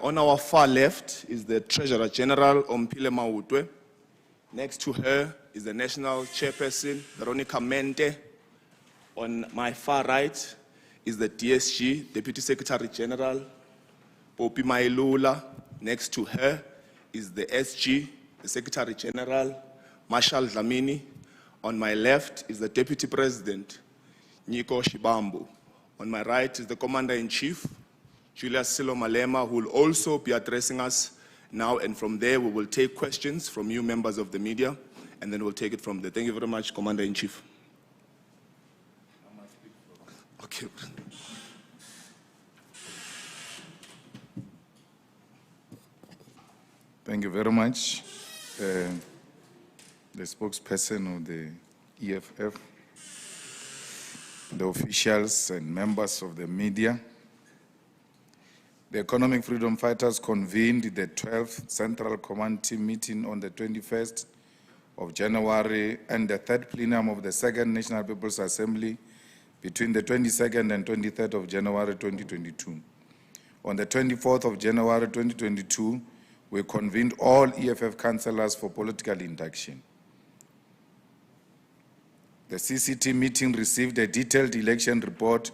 On our far left is the Treasurer General, Omphile Mautwe. Next to her is the National Chairperson, Veronica Mente. On my far right is the DSG, Deputy Secretary General, Popi Mailula. Next to her is the SG, the Secretary General, Marshal Dlamini. On my left is the Deputy President, Nico Shibambu. On my right is the Commander-in-Chief, Julius Malema, who will also be addressing us now, and from there we will take questions from you members of the media, and then we'll take it from there. Thank you very much, Commander-in-Chief. Okay. Thank you very much. The spokesperson of the EFF, the officials and members of the media. The Economic Freedom Fighters convened the 12th Central Command Team meeting on the 21st of January and the third plenum of the Second National People's Assembly between the 22nd and 23rd of January 2022. On the 24th of January 2022, we convened all EFF councillors for political induction. The CCT meeting received a detailed election report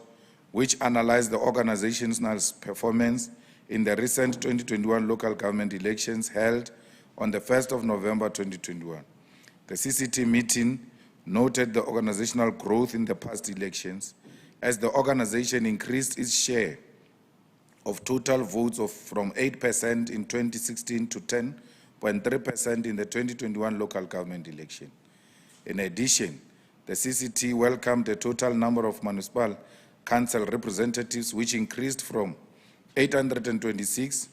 which analyzed the organization's performance in the recent 2021 local government elections held on the 1st of November 2021. The CCT meeting noted the organizational growth in the past elections as the organization increased its share of total votes from 8% in 2016 to 10.3% in the 2021 local government election. In addition, the CCT welcomed the total number of municipal council representatives, which increased from 826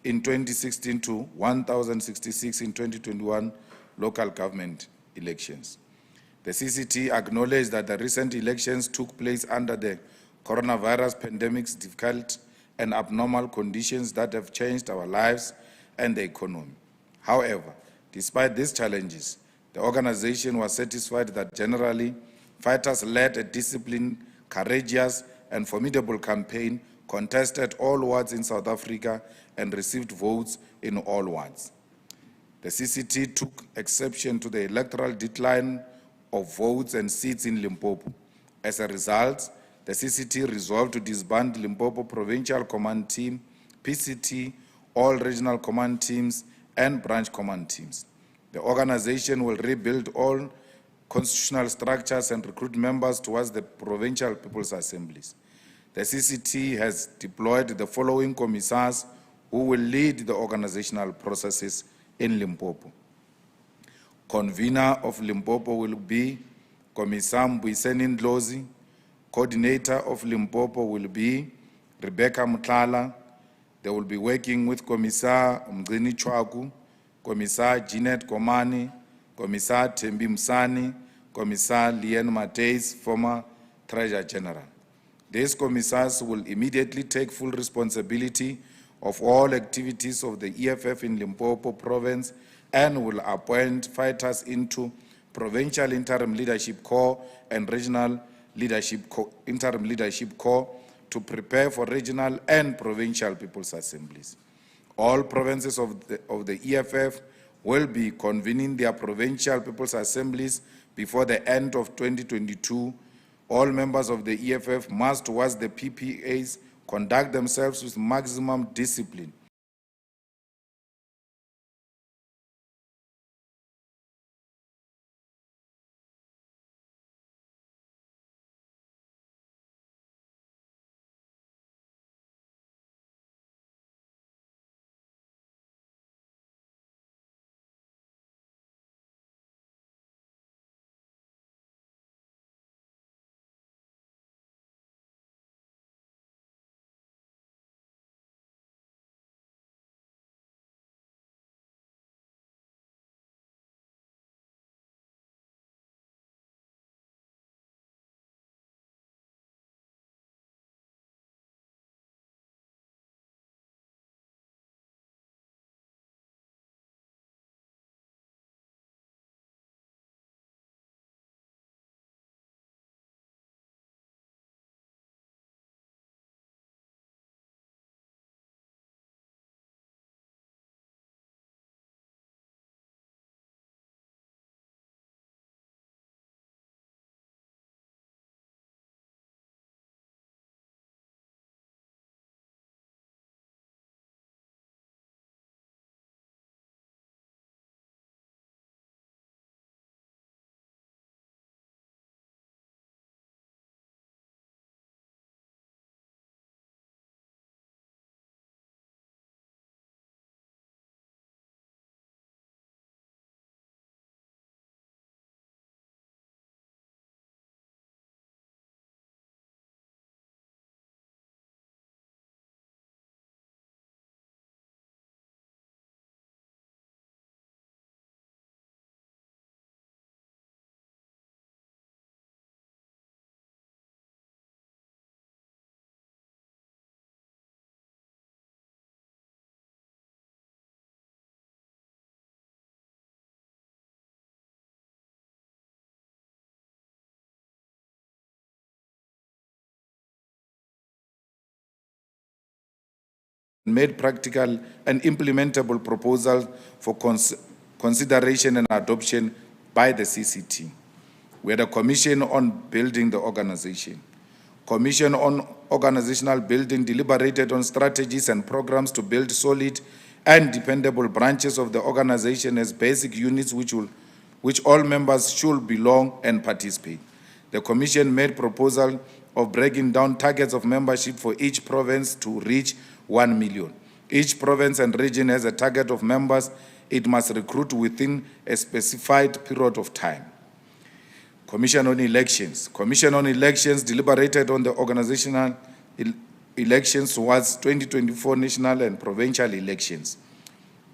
in 2016 to 1,066 in 2021 local government elections. The CCT acknowledged that the recent elections took place under the coronavirus pandemic's difficult and abnormal conditions that have changed our lives and the economy. However, despite these challenges, the organization was satisfied that generally, fighters led a disciplined, courageous, and formidable campaign, contested all wards in South Africa, and received votes in all wards. The CCT took exception to the electoral decline of votes and seats in Limpopo. As a result, the CCT resolved to disband Limpopo Provincial Command Team, PCT, all regional command teams, and branch command teams. The organization will rebuild all constitutional structures and recruit members towards the provincial people's assemblies. The CCT has deployed the following commissars who will lead the organizational processes in Limpopo. Convener of Limpopo will be Commissar Mbuiseni Ndlozi. Coordinator of Limpopo will be Rebecca Mutlala. They will be working with Commissar Mgini Chwaku, Commissar Jeanette Komani, Commissar Tembi Msani, Commissar Lien Mateis, former Treasurer General. These commissars will immediately take full responsibility of all activities of the EFF in Limpopo province and will appoint fighters into Provincial Interim Leadership Corps and Regional Interim Leadership Corps to prepare for regional and provincial people's assemblies. All provinces of the EFF will be convening their provincial people's assemblies before the end of 2022. All members of the EFF must, towards the PPAs, conduct themselves with maximum discipline made practical and implementable proposals for consideration and adoption by the CCT. We had a commission on building the organization. Commission on organizational building deliberated on strategies and programs to build solid and dependable branches of the organization as basic units which all members should belong and participate. The Commission made proposal of breaking down targets of membership for each province to reach 1 million. Each province and region has a target of members it must recruit within a specified period of time. Commission on Elections. Commission on Elections deliberated on the organizational elections towards 2024 national and provincial elections.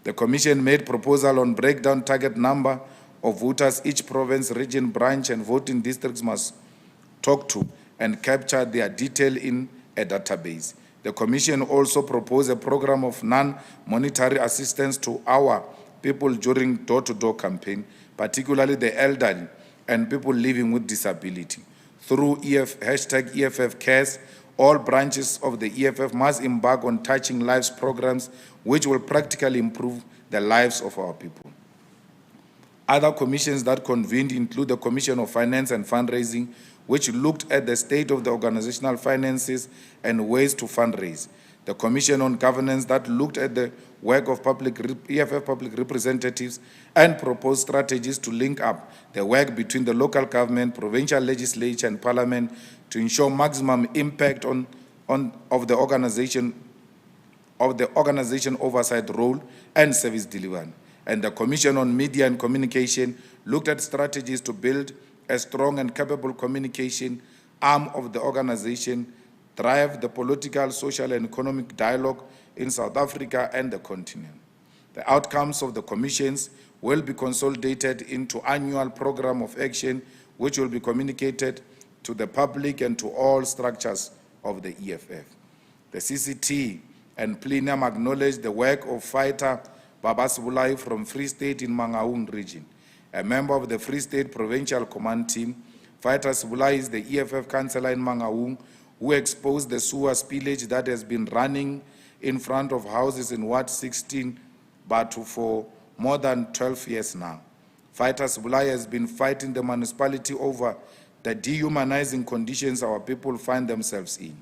The Commission made proposal on breakdown target number of voters each province, region, branch, and voting districts must talk to and capture their detail in a database. The Commission also proposed a program of non-monetary assistance to our people during door-to-door campaign, particularly the elderly and people living with disability. Through hashtag EFF Cares, all branches of the EFF must embark on Touching Lives programs which will practically improve the lives of our people. Other commissions that convened include the Commission of Finance and Fundraising, which looked at the state of the organizational finances and ways to fundraise. The Commission on Governance that looked at the work of EFF public representatives and proposed strategies to link up the work between the local government, provincial legislature, and parliament to ensure maximum impact of the organization oversight role and service delivery. And the Commission on Media and Communication looked at strategies to build a strong and capable communication arm of the organization, drive the political, social, and economic dialogue in South Africa and the continent. The outcomes of the commissions will be consolidated into annual program of action, which will be communicated to the public and to all structures of the EFF. The CCT and plenum acknowledged the work of fighter Baba Sibulai from Free State in Mangaung region. A member of the Free State Provincial Command Team, Fighter Sibulai is the EFF councillor in Mangaung who exposed the sewer spillage that has been running in front of houses in Ward 16 Batu for more than 12 years now. Fighter Sibulai has been fighting the municipality over the dehumanizing conditions our people find themselves in.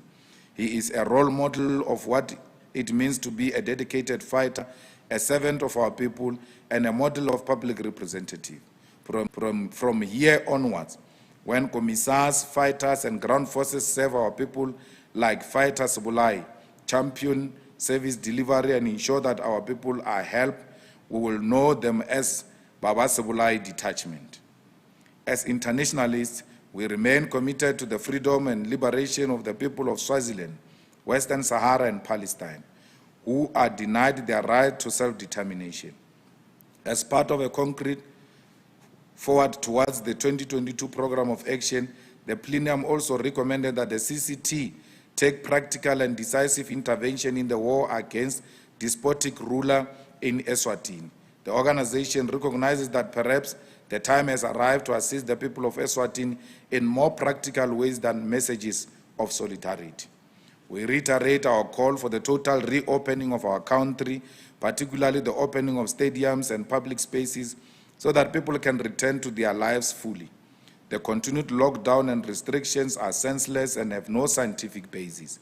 He is a role model of what it means to be a dedicated fighter, a servant of our people, and a model of public representative. From here onwards, when commissars, fighters, and ground forces serve our people like Fighter Sibulai, champion service delivery and ensure that our people are helped, we will know them as Baba Sibulai Detachment. As internationalists, we remain committed to the freedom and liberation of the people of Swaziland, Western Sahara, and Palestine, who are denied their right to self-determination. As part of a concrete forward towards the 2022 program of action, the plenum also recommended that the CCT take practical and decisive intervention in the war against despotic ruler in Eswatini. The organization recognizes that perhaps the time has arrived to assist the people of Eswatini in more practical ways than messages of solidarity. We reiterate our call for the total reopening of our country, particularly the opening of stadiums and public spaces, so that people can return to their lives fully. The continued lockdown and restrictions are senseless and have no scientific basis.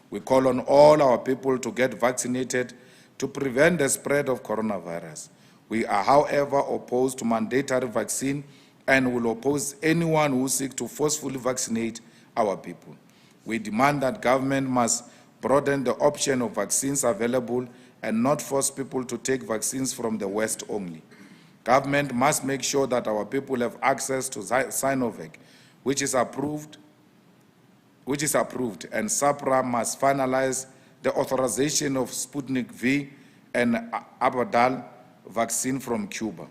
We call on all our people to get vaccinated to prevent the spread of coronavirus. We are, however, opposed to mandatory vaccine and will oppose anyone who seeks to forcefully vaccinate our people. We demand that government must broaden the option of vaccines available and not force people to take vaccines from the West only. Government must make sure that our people have access to Sinovac, which is approved, and SAPRA must finalize the authorization of Sputnik V and Abadal vaccine from Cuba.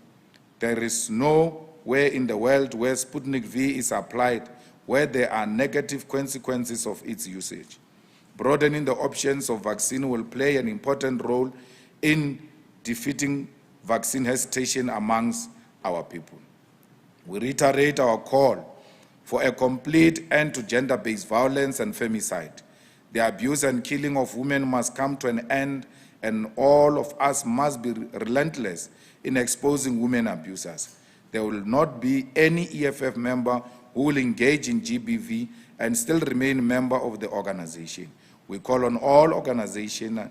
There is nowhere in the world where Sputnik V is applied where there are negative consequences of its usage. Broadening the options of vaccine will play an important role in defeating vaccine hesitation amongst our people. We reiterate our call for a complete end to gender-based violence and femicide. The abuse and killing of women must come to an end, and all of us must be relentless in exposing women abusers. There will not be any EFF member who will engage in GBV and still remain a member of the organization. We call on all organizations,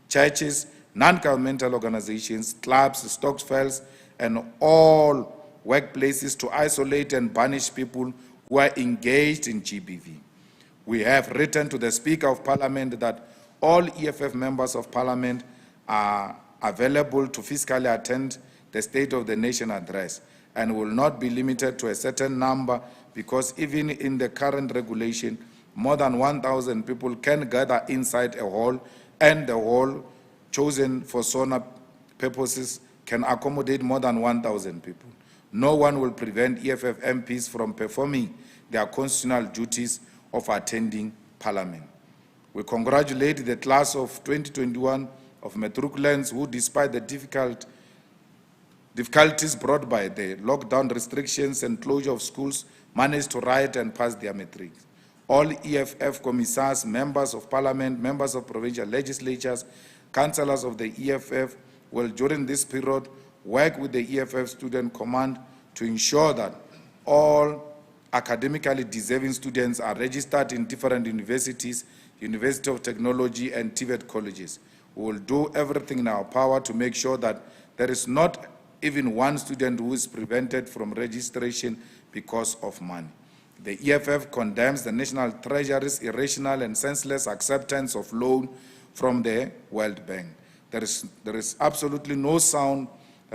churches, non-governmental organizations, clubs, stokvels, and all workplaces to isolate and banish people who are engaged in GBV. We have written to the Speaker of Parliament that all EFF members of Parliament are available to physically attend the State of the Nation address and will not be limited to a certain number, because even in the current regulation, more than 1,000 people can gather inside a hall, and the hall chosen for sauna purposes can accommodate more than 1,000 people. No one will prevent EFF MPs from performing their constitutional duties of attending Parliament. We congratulate the class of 2021 of matriculants who, despite the difficulties brought by the lockdown restrictions and closure of schools, managed to write and pass their matrics. All EFF commissars, members of Parliament, members of provincial legislatures, councillors of the EFF will, during this period, work with the EFF Student Command to ensure that all academically deserving students are registered in different universities, University of Technology and TVET colleges. We will do everything in our power to make sure that there is not even one student who is prevented from registration because of money. The EFF condemns the National Treasury's irrational and senseless acceptance of loan from the World Bank. There is absolutely no sound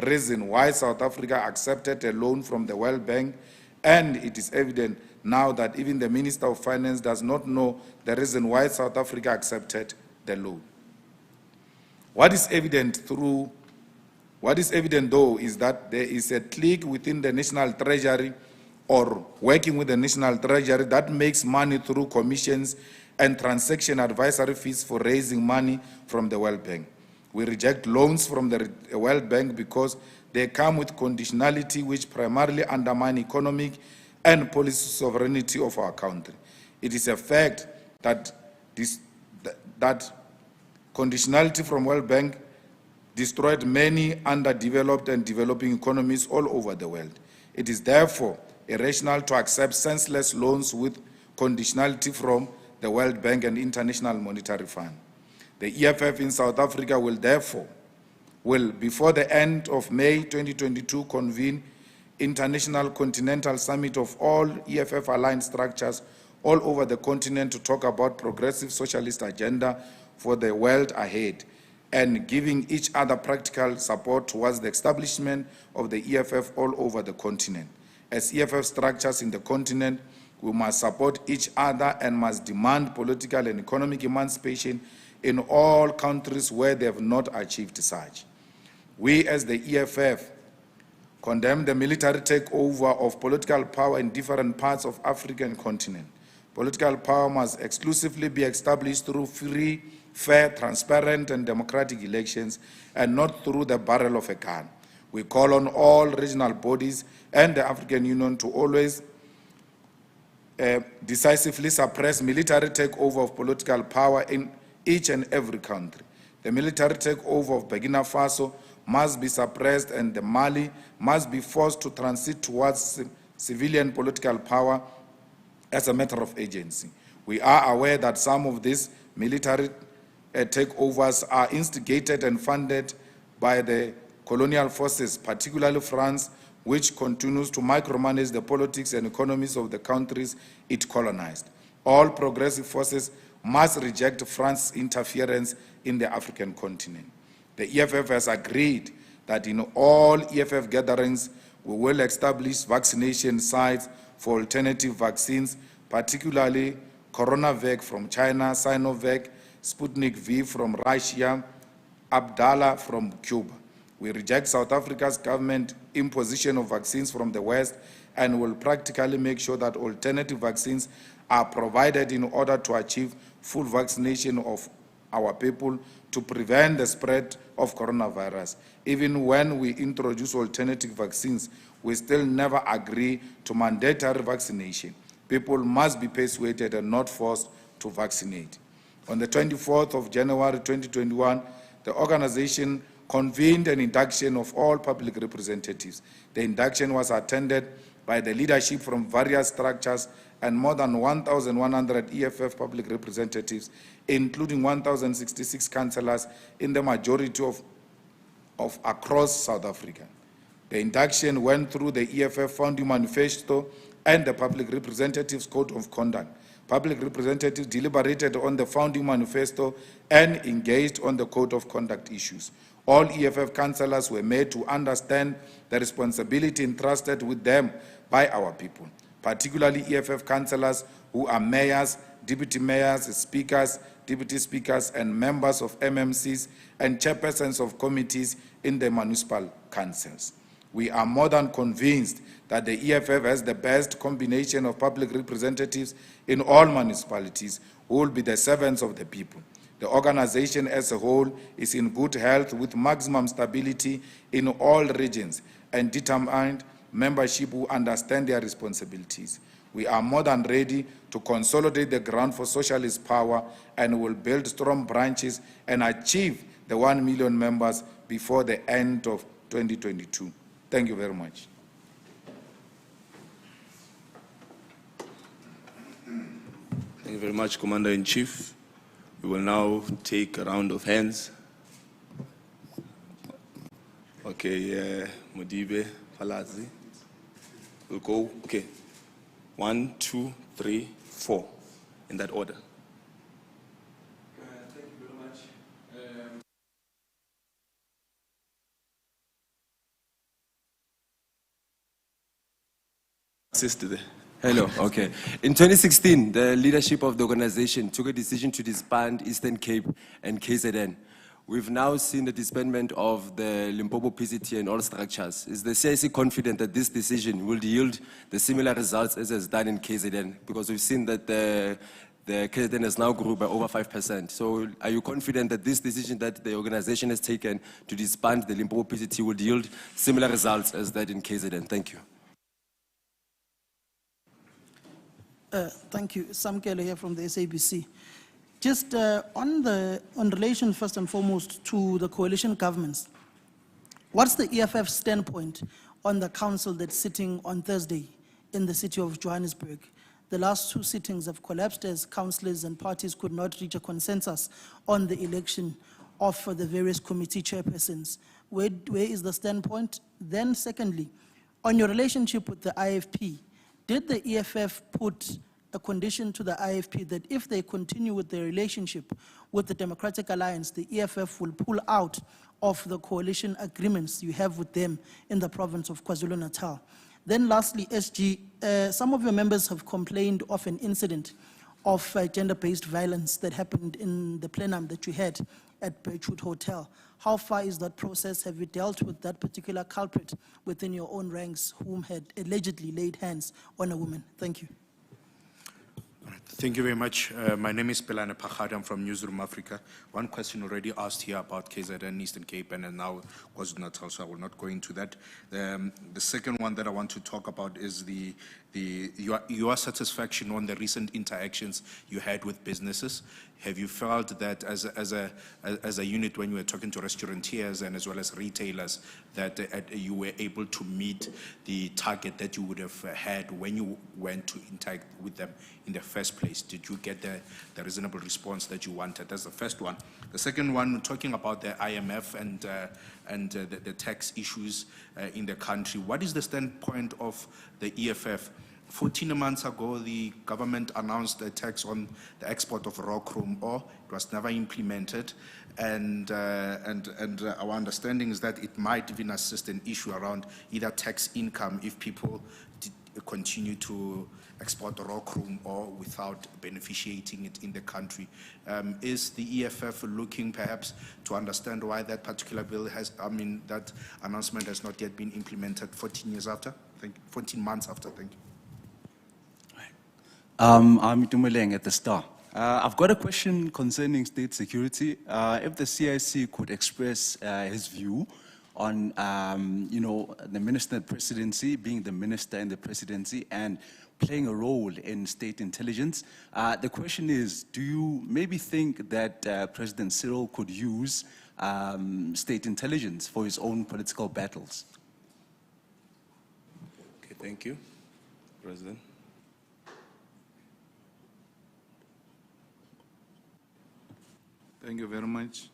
reason why South Africa accepted a loan from the World Bank, and it is evident now that even the Minister of Finance does not know the reason why South Africa accepted the loan. What is evident though is that there is a clique within the National Treasury, or working with the National Treasury, that makes money through commissions and transaction advisory fees for raising money from the World Bank. We reject loans from the World Bank because they come with conditionality which primarily undermine economic and policy sovereignty of our country. It is a fact that that conditionality from World Bank destroyed many underdeveloped and developing economies all over the world. It is therefore irrational to accept senseless loans with conditionality from the World Bank and International Monetary Fund. The EFF in South Africa will therefore, before the end of May 2022, convene International Continental Summit of all EFF-aligned structures all over the continent to talk about progressive socialist agenda for the world ahead, and giving each other practical support towards the establishment of the EFF all over the continent. As EFF structures in the continent, we must support each other and must demand political and economic emancipation in all countries where they have not achieved such. We, as the EFF, condemn the military takeover of political power in different parts of the African continent. Political power must exclusively be established through free, fair, transparent, and democratic elections, and not through the barrel of a gun. We call on all regional bodies and the African Union to always decisively suppress military takeover of political power in each and every country. The military takeover of Burkina Faso must be suppressed, and the Mali must be forced to transit towards civilian political power as a matter of agency. We are aware that some of these military takeovers are instigated and funded by the colonial forces, particularly France, which continues to micromanage the politics and economies of the countries it colonized. All progressive forces must reject France's interference in the African continent. The EFF has agreed that in all EFF gatherings, we will establish vaccination sites for alternative vaccines, particularly CoronaVac from China, Sinovac, Sputnik V from Russia, Abdala from Cuba. We reject South Africa's government imposition of vaccines from the West and will practically make sure that alternative vaccines are provided in order to achieve full vaccination of our people to prevent the spread of coronavirus. Even when we introduce alternative vaccines, we still never agree to mandatory vaccination. People must be persuaded and not forced to to vaccinate. On the 24th of January 2021, the organization convened an induction of all public representatives. The induction was attended by the leadership from various structures and more than 1,100 EFF public representatives, including 1,066 councillors in the majority of across South Africa. The induction went through the EFF founding manifesto and the Public Representatives Code of Conduct. Public representatives deliberated on the founding manifesto and engaged on the Code of Conduct issues. All EFF councillors were made to understand the responsibility entrusted with them by our people, particularly EFF councillors who are mayors, deputy mayors, speakers, deputy speakers, and members of MMCs and chairpersons of committees in the municipal councils. We are more than convinced that the EFF has the best combination of public representatives in all municipalities who will be the servants of the people. The organization as a whole is in good health with maximum stability in all regions and determined membership who understand their responsibilities. We are more than ready to consolidate the ground for socialist power and will build strong branches and achieve the 1 million members before the end of 2022. Thank you very much. Thank you very much, Commander-in-Chief. We will now take a round of hands. Okay, Modibe, Falazi. We'll go, okay. 1, 2, 3, 4, in that order. Thank you very much. Assist there. Hello, okay. In 2016, the leadership of the organization took a decision to disband Eastern Cape and KZN. We've now seen the disbandment of the Limpopo PCT and all structures. Is the CIC confident that this decision will yield the similar results as has done in KZN? Because we've seen that the KZN has now grew by over 5%. So are you confident that this decision that the organization has taken to disband the Limpopo PCT will yield similar results as that in KZN? Thank you. Thank you. Sam Kelly here from the SABC. Just on relation, first and foremost, to the coalition governments, what's the EFF standpoint on the council that's sitting on Thursday in the city of Johannesburg? The last two sittings have collapsed as councillors and parties could not reach a consensus on the election of the various committee chairpersons. Where is the standpoint? Then secondly, on your relationship with the IFP, did the EFF put a condition to the IFP that if they continue with their relationship with the Democratic Alliance, the EFF will pull out of the coalition agreements you have with them in the province of KwaZulu-Natal? Then lastly, SG, some of your members have complained of an incident of gender-based violence that happened in the plenum that you had at Birchwood Hotel. How far is that process? Have you dealt with that particular culprit within your own ranks whom had allegedly laid hands on a woman? Thank you. Thank you very much. My name is Pelane Pachad. I'm from Newsroom Africa. One question already asked here about KZN, Eastern Cape, and now KwaZulu-Natal, so I will not go into that. The second one that I want to talk about is your satisfaction on the recent interactions you had with businesses. Have you felt that as a unit, when you were talking to restaurateurs and as well as retailers, that you were able to meet the target that you would have had when you went to interact with them in the first place? Did you get the reasonable response that you wanted? That's the first one. The second one, talking about the IMF and the tax issues in the country, what is the standpoint of the EFF? 14 months ago, the government announced a tax on the export of raw chrome ore. It was never implemented, and our understanding is that it might even assist an issue around either tax income if people continue to export raw chrome ore without beneficiating it in the country. Is the EFF looking perhaps to understand why that particular bill that announcement has not yet been implemented 14 years after? 14 months after, thank you. I'm Itumeleng at the Star. I've got a question concerning state security. If the CIC could express his view on, the minister presidency, being the minister in the presidency, and playing a role in state intelligence. The question is, do you maybe think that President Cyril could use state intelligence for his own political battles? Okay, thank you, President. Thank you very much.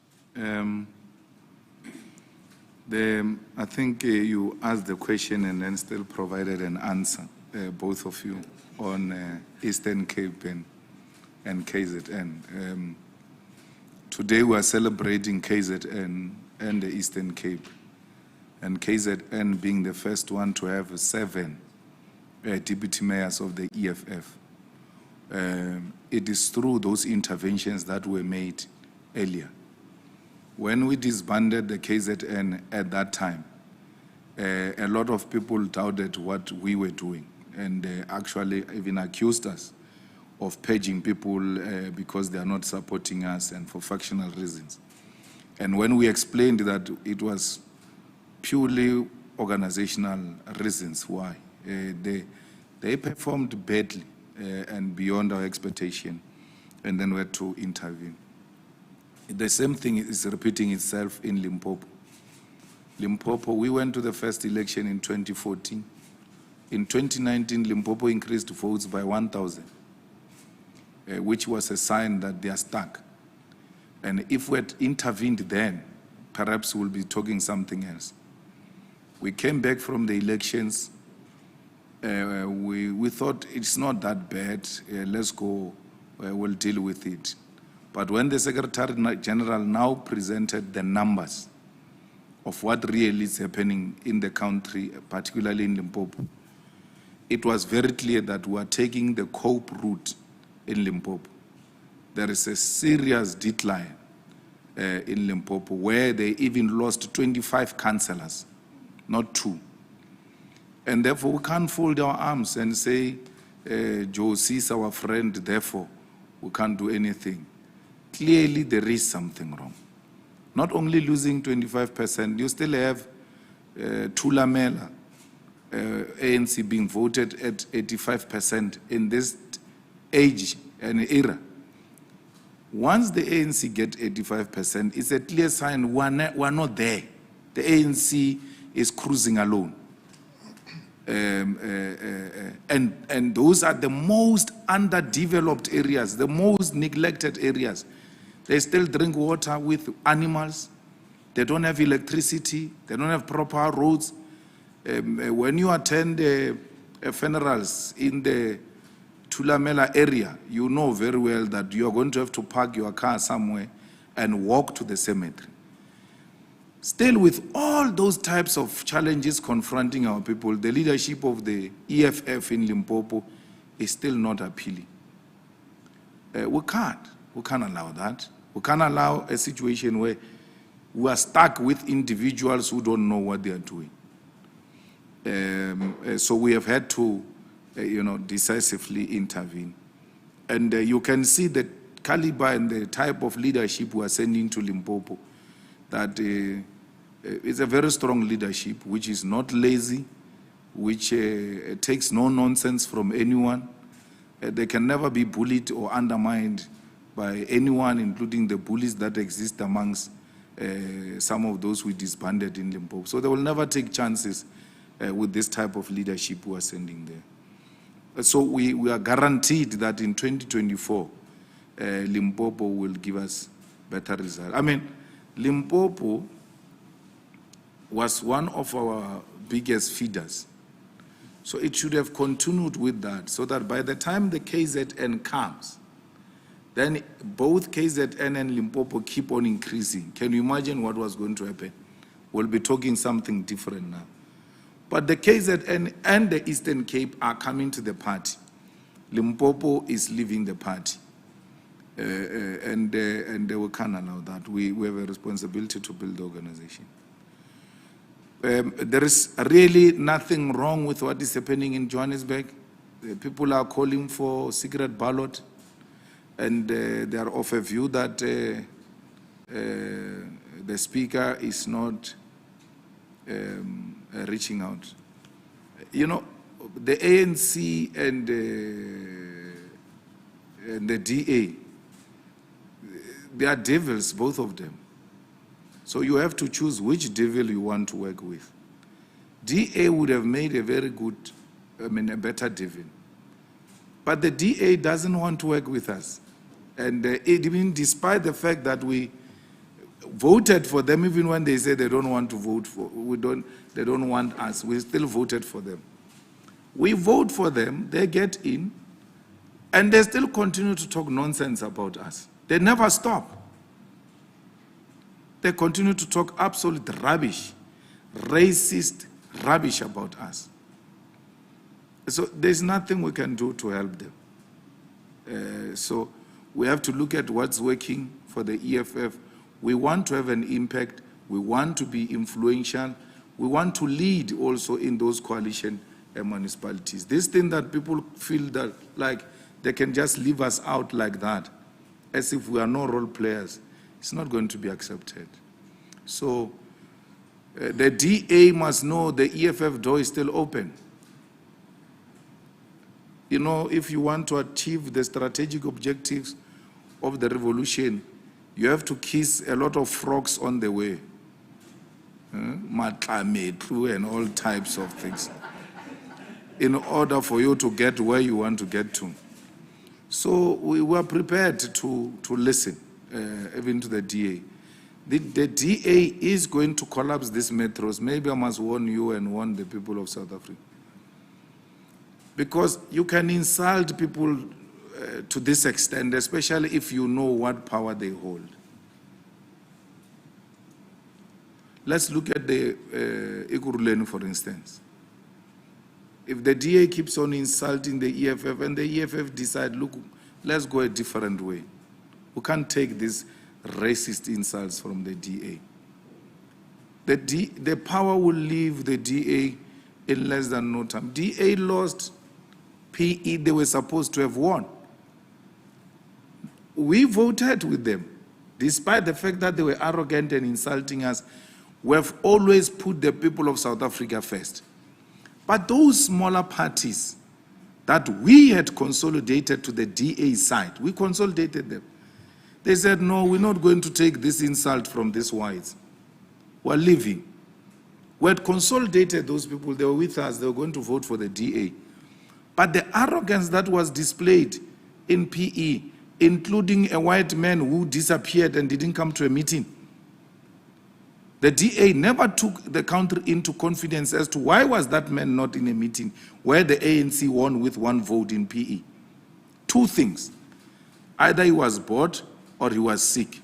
I think you asked the question and then still provided an answer, both of you, on Eastern Cape and KZN. Today we are celebrating KZN and the Eastern Cape, and KZN being the first one to have 7 deputy mayors of the EFF. It is through those interventions that were made earlier. When we disbanded the KZN at that time, a lot of people doubted what we were doing and actually even accused us of purging people because they are not supporting us and for factional reasons. And when we explained that it was purely organizational reasons why, they performed badly and beyond our expectation, and then we had to intervene. The same thing is repeating itself in Limpopo. Limpopo, we went to the first election in 2014. In 2019, Limpopo increased votes by 1,000, which was a sign that they are stuck. And if we had intervened then, perhaps we'll be talking something else. We came back from the elections. We thought it's not that bad. Let's go, we'll deal with it. But when the Secretary General now presented the numbers of what really is happening in the country, particularly in Limpopo, it was very clear that we are taking the cope route in Limpopo. There is a serious decline in Limpopo where they even lost 25 councillors, not 2. And therefore, we can't fold our arms and say, Joe is our friend, therefore we can't do anything. Clearly, there is something wrong. Not only losing 25%, you still have Thulamela, ANC being voted at 85% in this age and era. Once the ANC get 85%, it's a clear sign we're not there. The ANC is cruising alone. And those are the most underdeveloped areas, the most neglected areas. They still drink water with animals. They don't have electricity. They don't have proper roads. When you attend funerals in the Thulamela area, you know very well that you are going to have to park your car somewhere and walk to the cemetery. Still, with all those types of challenges confronting our people, the leadership of the EFF in Limpopo is still not appealing. We can't allow that. We can't allow a situation where we are stuck with individuals who don't know what they are doing. So we have had to, decisively intervene. And you can see the caliber and the type of leadership we are sending to Limpopo, that it's a very strong leadership, which is not lazy, which takes no nonsense from anyone. They can never be bullied or undermined by anyone, including the bullies that exist amongst some of those we disbanded in Limpopo. So they will never take chances with this type of leadership we are sending there. So we are guaranteed that in 2024, Limpopo will give us better results. I mean, Limpopo was one of our biggest feeders. So it should have continued with that, so that by the time the KZN comes, then both KZN and Limpopo keep on increasing. Can you imagine what was going to happen? We'll be talking something different now. But the KZN and the Eastern Cape are coming to the party. Limpopo is leaving the party. And we can't allow that. We have a responsibility to build the organization. There is really nothing wrong with what is happening in Johannesburg. People are calling for secret ballot, and they are of a view that the speaker is not reaching out. You know, the ANC and the DA, they are devils, both of them. So you have to choose which devil you want to work with. DA would have made a very good, a better devil. But the DA doesn't want to work with us. And even despite the fact that we voted for them, even when they say they don't want to vote for, they don't want us, we still voted for them. We vote for them, they get in, and they still continue to talk nonsense about us. They never stop. They continue to talk absolute rubbish, racist rubbish about us. So there's nothing we can do to help them. So we have to look at what's working for the EFF. We want to have an impact. We want to be influential. We want to lead also in those coalition municipalities. This thing that people feel that like they can just leave us out like that, as if we are no role players, it's not going to be accepted. So the DA must know the EFF door is still open. You know, if you want to achieve the strategic objectives of the revolution, you have to kiss a lot of frogs on the way. Matlametru and all types of things, in order for you to get where you want to get to. So we were prepared to listen, even to the DA. The DA is going to collapse these metros. Maybe I must warn you and warn the people of South Africa. Because you can insult people to this extent, especially if you know what power they hold. Let's look at the Ekurhuleni, for instance. If the DA keeps on insulting the EFF and the EFF decide, look, let's go a different way. We can't take these racist insults from the DA. The power will leave the DA in less than no time. DA lost PE they were supposed to have won. We voted with them. Despite the fact that they were arrogant and insulting us, we have always put the people of South Africa first. But those smaller parties that we had consolidated to the DA side, we consolidated them. They said, no, we're not going to take this insult from these whites. We're leaving. We had consolidated those people. They were with us. They were going to vote for the DA. But the arrogance that was displayed in PE, including a white man who disappeared and didn't come to a meeting, the DA never took the country into confidence as to why was that man not in a meeting where the ANC won with one vote in PE. Two things. Either he was bored or he was sick.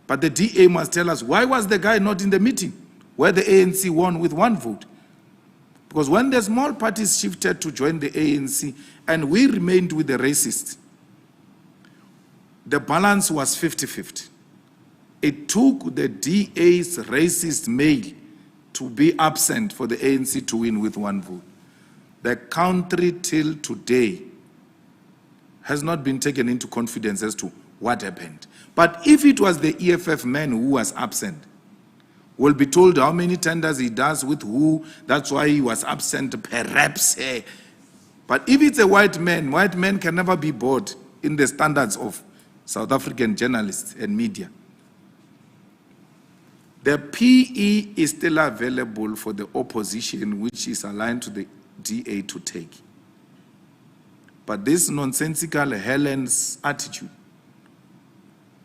But the DA must tell us, why was the guy not in the meeting where the ANC won with one vote? Because when the small parties shifted to join the ANC and we remained with the racists, the balance was 50-50. It took the DA's racist male to be absent for the ANC to win with one vote. The country till today has not been taken into confidence as to what happened. But if it was the EFF man who was absent, we'll be told how many tenders he does with who, that's why he was absent, perhaps. But if it's a white man can never be bought in the standards of South African journalists and media. The PE is still available for the opposition, which is aligned to the DA to take. But this nonsensical Helen's attitude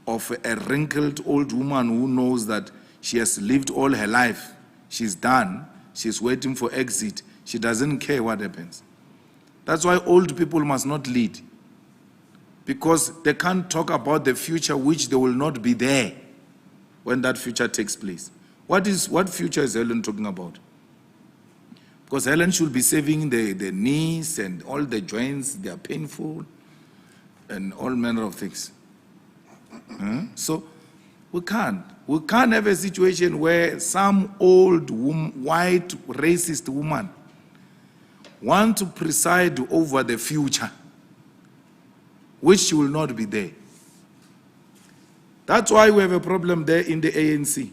of a wrinkled old woman who knows that she has lived all her life, she's done, she's waiting for exit, she doesn't care what happens. That's why old people must not lead, because they can't talk about the future which they will not be there when that future takes place. What future is Helen talking about? Because Helen should be saving the knees and all the joints, they are painful, and all manner of things. So we can't have a situation where some old white racist woman wants to preside over the future, which she will not be there. That's why we have a problem there in the ANC.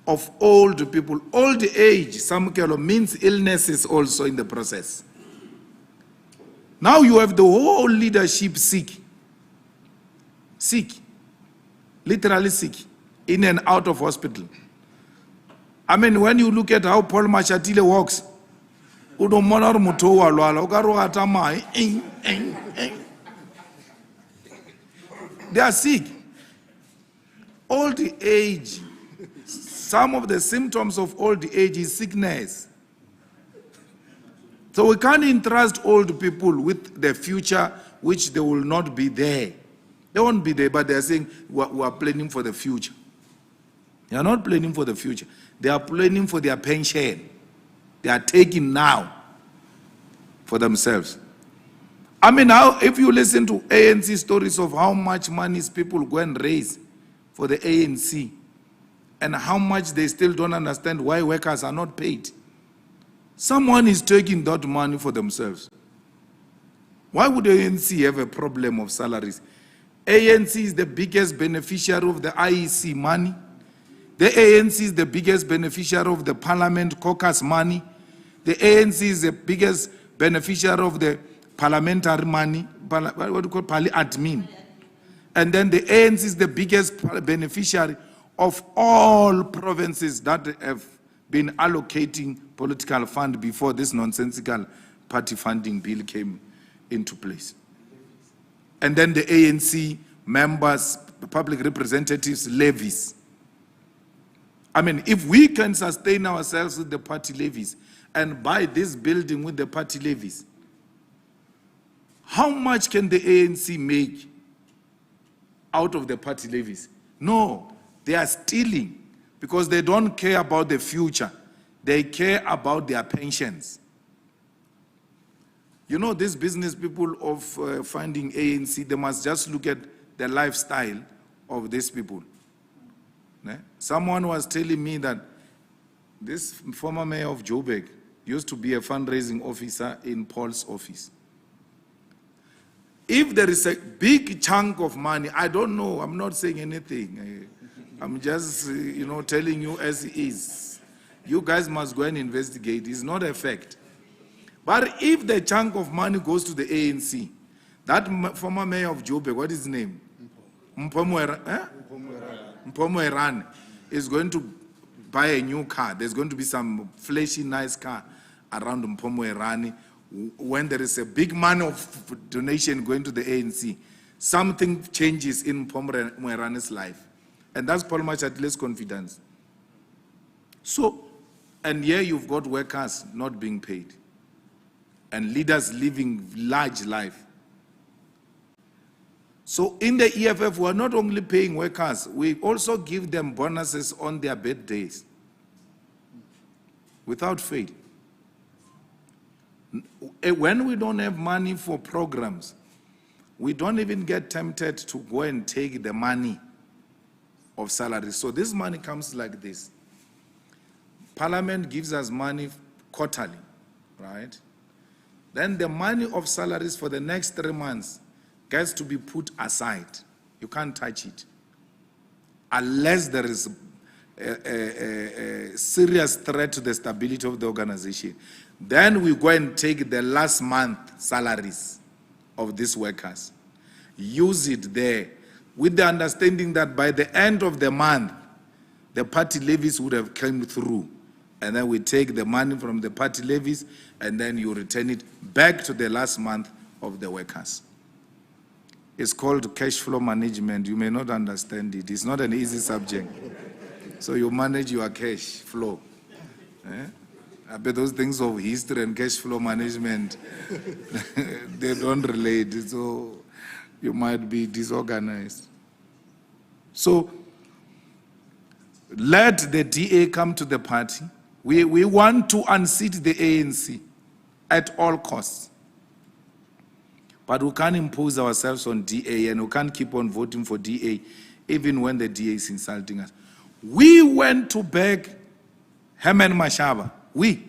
of old people. Old age, Samukelo, means illnesses also in the process. Now you have the whole leadership sick. Sick. Literally sick. In and out of hospital. I mean, when you look at how Paul Mashatile walks, they are sick. Old age. Some of the symptoms of old age is sickness. So we can't entrust old people with the future which they will not be there. They won't be there, but they are saying we are planning for the future. They are not planning for the future. They are planning for their pension. They are taking now for themselves. I mean, how, if you listen to ANC stories of how much money people go and raise for the ANC, and how much they still don't understand why workers are not paid. Someone is taking that money for themselves. Why would the ANC have a problem of salaries? ANC is the biggest beneficiary of the IEC money. The ANC is the biggest beneficiary of the Parliament caucus money. The ANC is the biggest beneficiary of the parliamentary money, what do you call admin. And then the ANC is the biggest beneficiary of all provinces that have been allocating political fund before this nonsensical party funding bill came into place. And then the ANC members, public representatives, levies. I mean, if we can sustain ourselves with the party levies and buy this building with the party levies, how much can the ANC make out of the party levies? No, they are stealing because they don't care about the future. They care about their pensions. You know, these business people of funding ANC, they must just look at the lifestyle of these people. Someone was telling me that this former mayor of Joburg used to be a fundraising officer in Paul's office. If there is a big chunk of money, I don't know, I'm not saying anything. I'm just, telling you as it is. You guys must go and investigate. It's not a fact. But if the chunk of money goes to the ANC, that former mayor of Joburg, what is his name? Mpomoeran is going to buy a new car. There's going to be some flashy, nice car around Mpomoeran. When there is a big money of donation going to the ANC, something changes in Mpomoeran's life. And that's Paul Machatile's confidence. So, and here you've got workers not being paid and leaders living large life. So in the EFF, we're not only paying workers, we also give them bonuses on their birthdays without fail. When we don't have money for programs, we don't even get tempted to go and take the money of salaries. So this money comes like this. Parliament gives us money quarterly, right? Then the money of salaries for the next 3 months gets to be put aside. You can't touch it. Unless there is a serious threat to the stability of the organization. Then we go and take the last month salaries of these workers. Use it there with the understanding that by the end of the month, the party levies would have come through. And then we take the money from the party levies and then you return it back to the last month of the workers. It's called cash flow management. You may not understand it. It's not an easy subject. So you manage your cash flow. I bet those things of history and cash flow management, they don't relate. So you might be disorganized. So let the DA come to the party. We want to unseat the ANC at all costs. But we can't impose ourselves on DA and we can't keep on voting for DA even when the DA is insulting us. We went to beg Herman Mashaba. We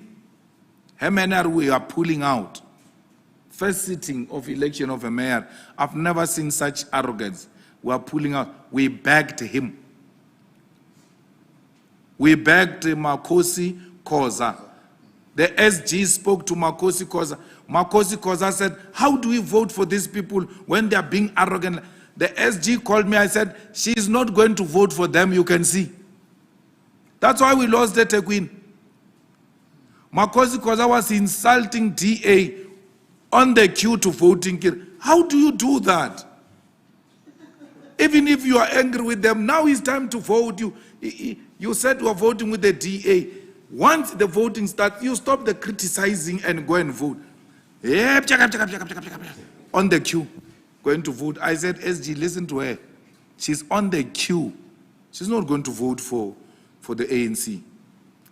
are pulling out. First sitting of election of a mayor. I've never seen such arrogance. We are pulling out. We begged him. We begged Makosi Koza. The SG spoke to Makosi Koza. Makosi Koza said, how do we vote for these people when they are being arrogant? The SG called me, I said, she is not going to vote for them, you can see. That's why we lost the Tequin. Makosi Koza was insulting DA on the queue to voting. How do you do that? Even if you are angry with them, now it's time to vote. You said you are voting with the DA. Once the voting starts, you stop the criticizing and go and vote. On the queue, going to vote. I said, SG, listen to her. She's on the queue. She's not going to vote for the ANC.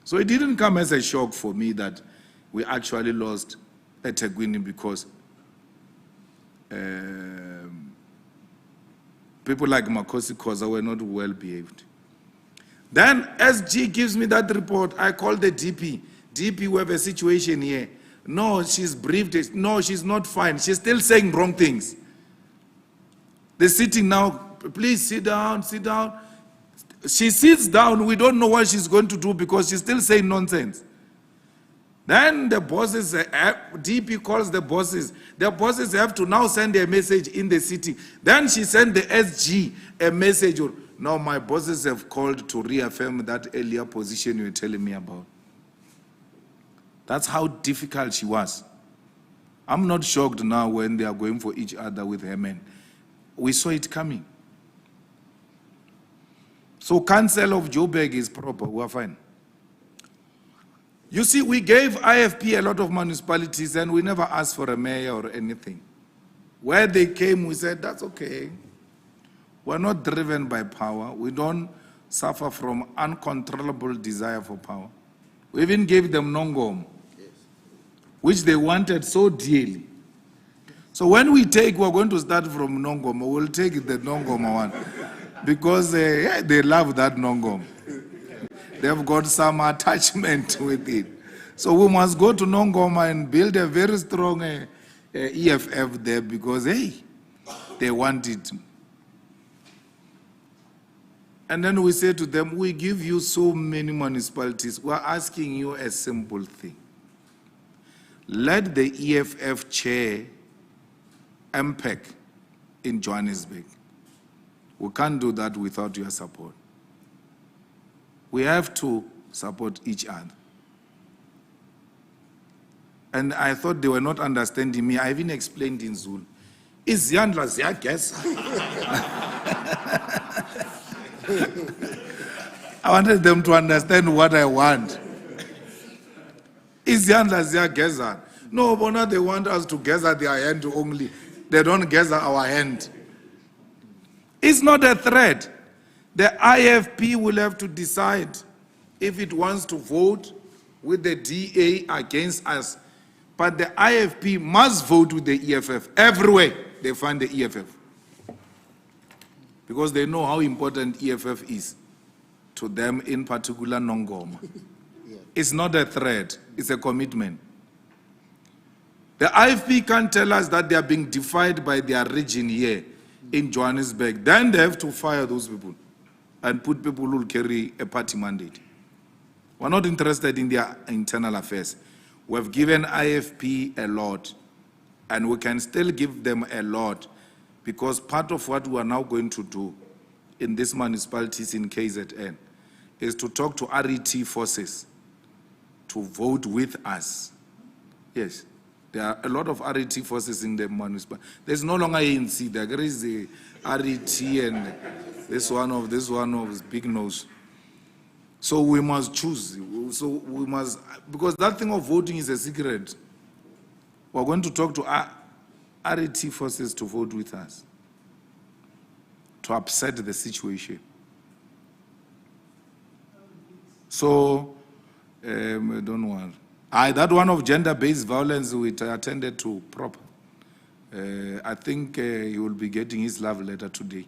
So it didn't come as a shock for me that we actually lost at Tegwini because people like Makosi Koza were not well behaved. Then SG gives me that report. I call the DP. DP, we have a situation here. No, she's briefed. No, she's not fine. She's still saying wrong things. They're sitting now. Please sit down, sit down. She sits down. We don't know what she's going to do because she's still saying nonsense. Then the bosses, DP calls the bosses. The bosses have to now send a message in the city. Then she sent the SG a message. Now my bosses have called to reaffirm that earlier position you were telling me about. That's how difficult she was. I'm not shocked now when they are going for each other with her men. We saw it coming. So Council of Joburg is proper, we are fine. You see, we gave IFP a lot of municipalities and we never asked for a mayor or anything. Where they came, we said, that's okay. We're not driven by power. We don't suffer from uncontrollable desire for power. We even gave them Nongom, which they wanted so dearly. So when we're going to start from Nongoma, we'll take the Nongoma one. Because they love that Nongoma. They've got some attachment with it. So we must go to Nongoma and build a very strong EFF there because, hey, they want it. And then we say to them, we give you so many municipalities. We're asking you a simple thing. Let the EFF chair MPEC in Johannesburg. We can't do that without your support. We have to support each other. And I thought they were not understanding me. I even explained in Zulu. Iziyandla ziyageza. I wanted them to understand what I want. Iziyandla ziyageza. No, Bona, they want us to gather their hand only. They don't gather our hand. It's not a threat. The IFP will have to decide if it wants to vote with the DA against us. But the IFP must vote with the EFF. Everywhere they find the EFF. Because they know how important EFF is to them, in particular Nongoma. It's not a threat, it's a commitment. The IFP can't tell us that they are being defied by their region here in Johannesburg. Then they have to fire those people and put people who will carry a party mandate. We're not interested in their internal affairs. We've given IFP a lot, and we can still give them a lot, because part of what we are now going to do in these municipalities in KZN is to talk to RET forces to vote with us. Yes, there are a lot of RET forces in the municipality. There's no longer ANC, there is the RET and this one of big nose. So we must choose. So we must, because that thing of voting is a secret. We're going to talk to RET forces to vote with us, to upset the situation. So, I don't want. That one of gender-based violence we attended to proper. I think he will be getting his love letter today,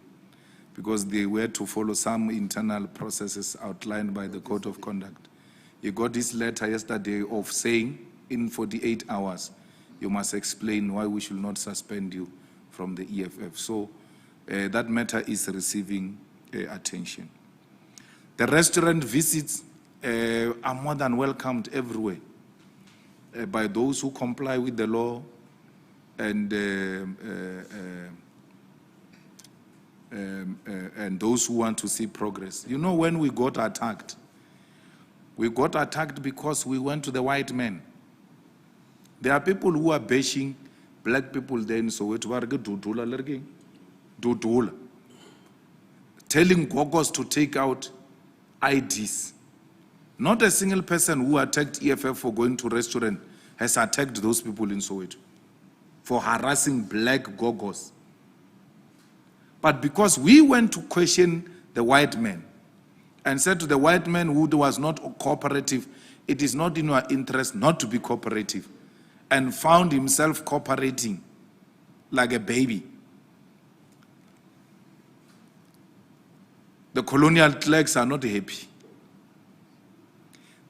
because they were to follow some internal processes outlined by the Code of Conduct. He got his letter yesterday of saying, in 48 hours, you must explain why we should not suspend you from the EFF. So that matter is receiving attention. The restaurant visits, are more than welcomed everywhere by those who comply with the law and those who want to see progress. You know, when we got attacked because we went to the white men. There are people who are bashing black people there in Soweto, telling Gogos to take out IDs. Not a single person who attacked EFF for going to restaurant has attacked those people in Soweto for harassing black Gogos. But because we went to question the white men and said to the white man who was not cooperative, it is not in our interest not to be cooperative, and found himself cooperating like a baby. The colonial clerks are not happy.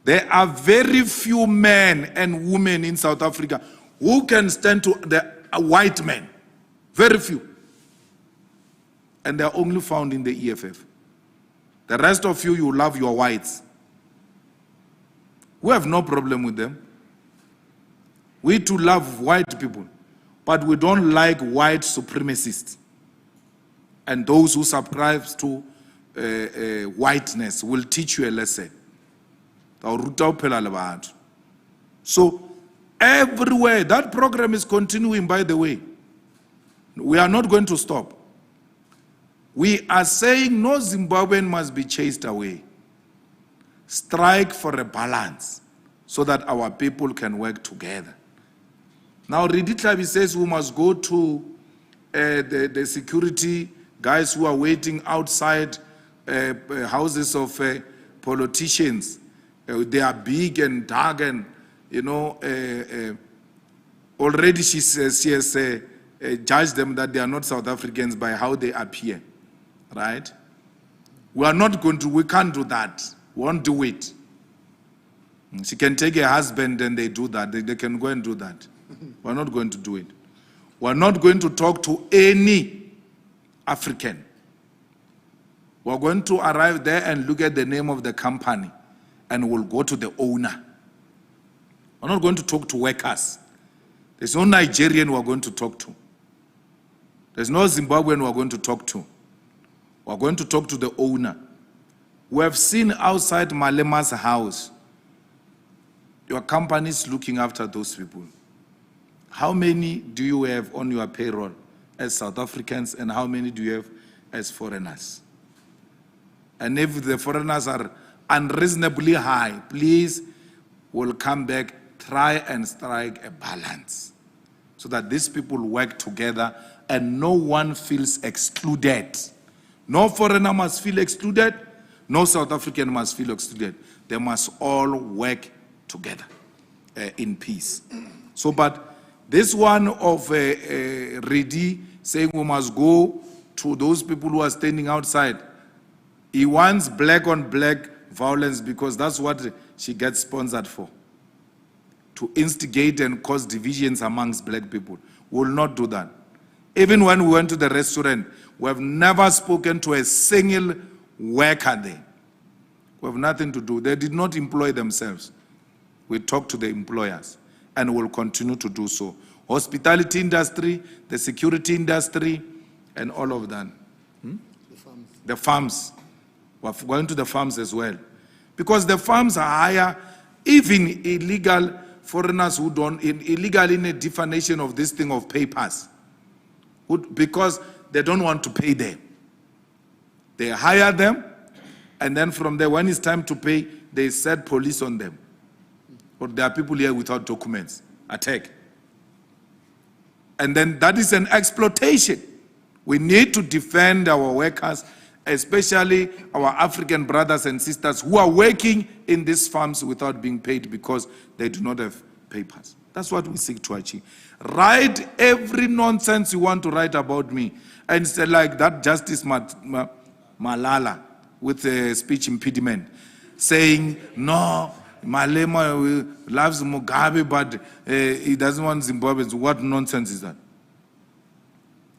There are very few men and women in South Africa who can stand to the white men. Very few. And they are only found in the EFF. The rest of you, you love your whites. We have no problem with them. We too love white people, but we don't like white supremacists. And those who subscribe to whiteness will teach you a lesson. So everywhere, that program is continuing, by the way. We are not going to stop. We are saying no Zimbabwean must be chased away. Strike for a balance so that our people can work together. Now, Riditlabi says we must go to the security guys who are waiting outside houses of politicians. They are big and dark and, you know, already she has judged them that they are not South Africans by how they appear, right? We can't do that. We won't do it. She can take a husband and they do that. They can go and do that. We're not going to do it. We're not going to talk to any African. We're going to arrive there and look at the name of the company and we'll go to the owner. We're not going to talk to workers. There's no Nigerian we're going to talk to. There's no Zimbabwean we're going to talk to. We're going to talk to the owner. We have seen outside Malema's house, your company is looking after those people. How many do you have on your payroll as South Africans and how many do you have as foreigners? And if the foreigners are unreasonably high, please, we'll come back, try and strike a balance so that these people work together and no one feels excluded. No foreigner must feel excluded, no South African must feel excluded. They must all work together in peace. So, but this one of Redi saying we must go to those people who are standing outside, he wants black on black violence because that's what she gets sponsored for. To instigate and cause divisions amongst black people. We will not do that. Even when we went to the restaurant, we have never spoken to a single worker there. We have nothing to do. They did not employ themselves. We talked to the employers and will continue to do so. Hospitality industry, the security industry, and all of that. The farms. We're going to the farms as well. Because the farms are higher, even illegal foreigners who don't, illegal in a definition of this thing of papers. Because they don't want to pay them. They hire them, and then from there, when it's time to pay, they set police on them. Or there are people here without documents. Attack. And then that is an exploitation. We need to defend our workers, especially our African brothers and sisters who are working in these farms without being paid because they do not have papers. That's what we seek to achieve. Write every nonsense you want to write about me. And say like that Justice Malala with a speech impediment, saying, no, Malema loves Mugabe, but he doesn't want Zimbabweans. What nonsense is that?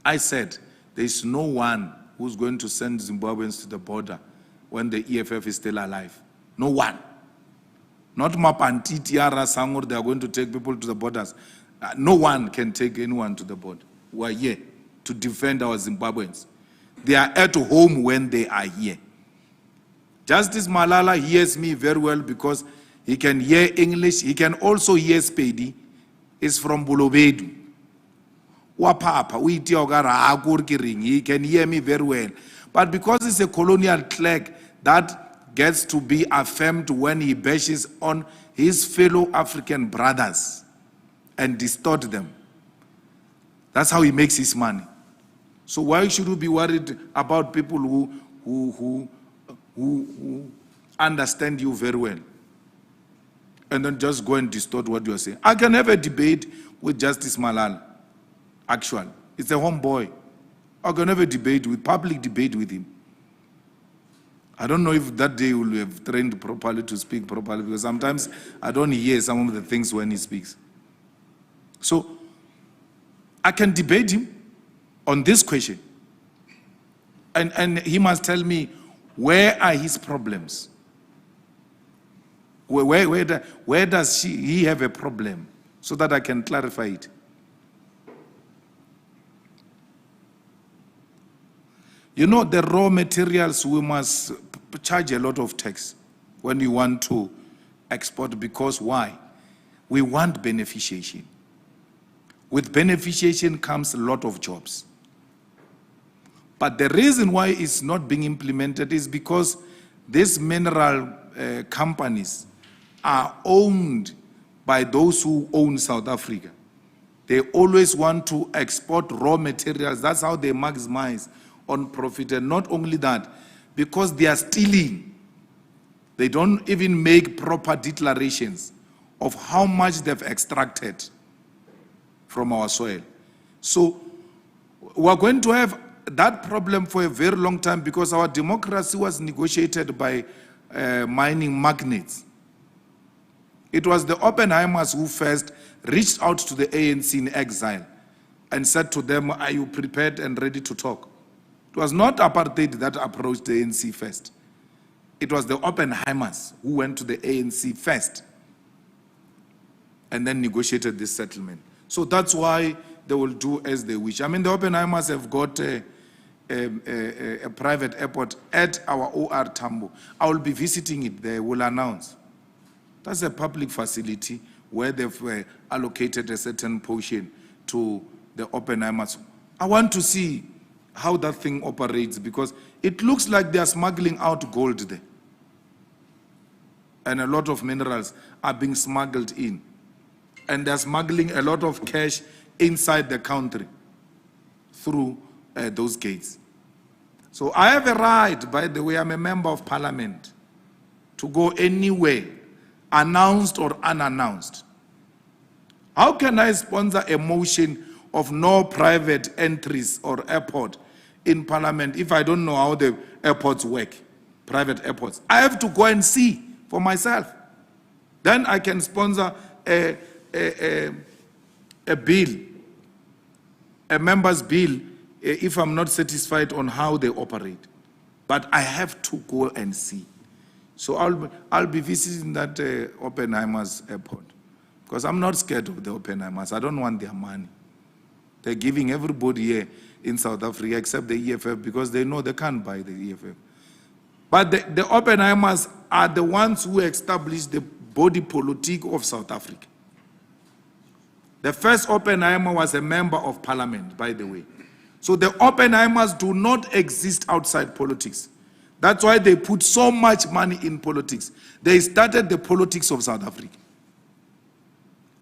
I said, there is no one who's going to send Zimbabweans to the border when the EFF is still alive. No one. Not Mapantiti Sangor, they are going to take people to the borders. No one can take anyone to the border. We are here to defend our Zimbabweans. They are at home when they are here. Justice Malala hears me very well because he can hear English. He can also hear Spedi. He's from Bulobedu. He can hear me very well. But because it's a colonial clerk that gets to be affirmed when he bashes on his fellow African brothers and distort them. That's how he makes his money. So why should we be worried about people who understand you very well and then just go and distort what you're saying? I can have a debate with Justice Malala, actually. It's a homeboy. I can have a debate with, public debate with him. I don't know if that day will have trained properly to speak properly, because sometimes I don't hear some of the things when he speaks. So I can debate him on this question. And he must tell me, where are his problems? Where does he have a problem, so that I can clarify it? You know, the raw materials, we must charge a lot of tax when we want to export, because why? We want beneficiation. With beneficiation comes a lot of jobs. But the reason why it's not being implemented is because these mineral companies are owned by those who own South Africa. They always want to export raw materials. That's how they maximize on profit. And not only that, because they are stealing, they don't even make proper declarations of how much they've extracted from our soil. So we're going to have that problem for a very long time, because our democracy was negotiated by mining magnates. It was the Oppenheimers who first reached out to the ANC in exile and said to them, are you prepared and ready to talk? It was not apartheid that approached the ANC first. It was the Oppenheimers who went to the ANC first and then negotiated this settlement. So that's why they will do as they wish. I mean, the Oppenheimers have got a private airport at our OR Tambo. I will be visiting it. They will announce. That's a public facility where they've allocated a certain portion to the Oppenheimers. I want to see how that thing operates, because it looks like they are smuggling out gold there. And a lot of minerals are being smuggled in. And they're smuggling a lot of cash inside the country through those gates. So I have a right, by the way, I'm a member of parliament, to go anywhere, announced or unannounced. How can I sponsor a motion of no private entries or airport in parliament if I don't know how the airports work, private airports? I have to go and see for myself. Then I can sponsor a bill, a member's bill, if I'm not satisfied on how they operate. But I have to go and see. So I'll be visiting that Oppenheimer's airport, because I'm not scared of the Oppenheimers. I don't want their money. They're giving everybody here in South Africa except the EFF, because they know they can't buy the EFF. But the Oppenheimers are the ones who established the body politic of South Africa. The first Oppenheimer was a member of parliament, by the way. So the Oppenheimers do not exist outside politics. That's why they put so much money in politics. They started the politics of South Africa.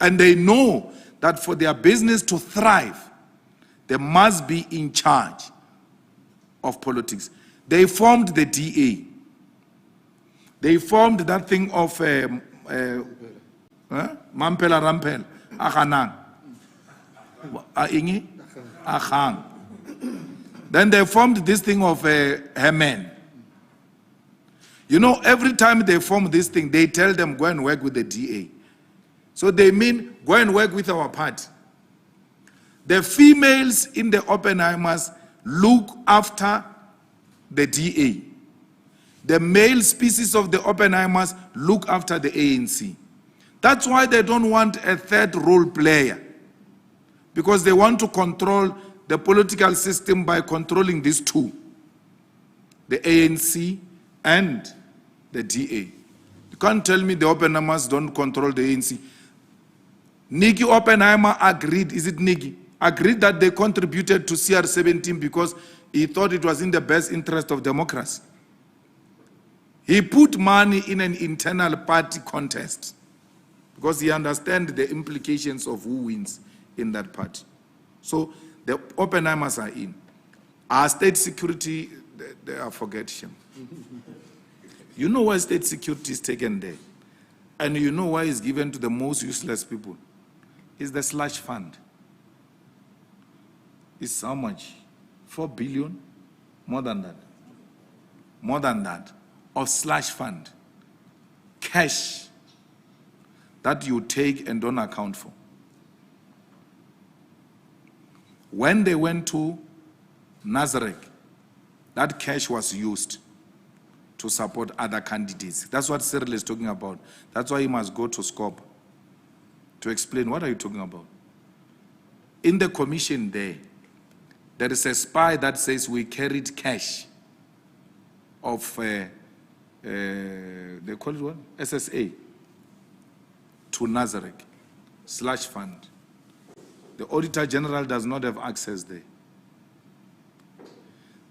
And they know that for their business to thrive, they must be in charge of politics. They formed the DA. They formed that thing of Mampela Rampel, Ahanang. Ingi? Ahang. Then they formed this thing of Hemen. You know, every time they form this thing, they tell them, go and work with the DA. So they mean, go and work with our party. The females in the Oppenheimers look after the DA. The male species of the Oppenheimers look after the ANC. That's why they don't want a third role player, because they want to control the political system by controlling these two, the ANC and the DA. You can't tell me the Oppenheimers don't control the ANC. Nicky Oppenheimer agreed, is it Nicky? Agreed that they contributed to CR17 because he thought it was in the best interest of democracy. He put money in an internal party contest because he understands the implications of who wins in that party. So the Oppenheimers are in. Our state security, they are forget him. You know why state security is taken there? And you know why it's given to the most useless people? It's the slush fund. It's how much? 4 billion? More than that. More than that. Of slush fund. Cash that you take and don't account for. When they went to Nazareth, that cash was used to support other candidates. That's what Cyril is talking about. That's why he must go to SCOP to explain what are you talking about. In the commission there is a spy that says we carried cash of, they call it what? SSA to Nazareth, slush fund. The Auditor General does not have access there.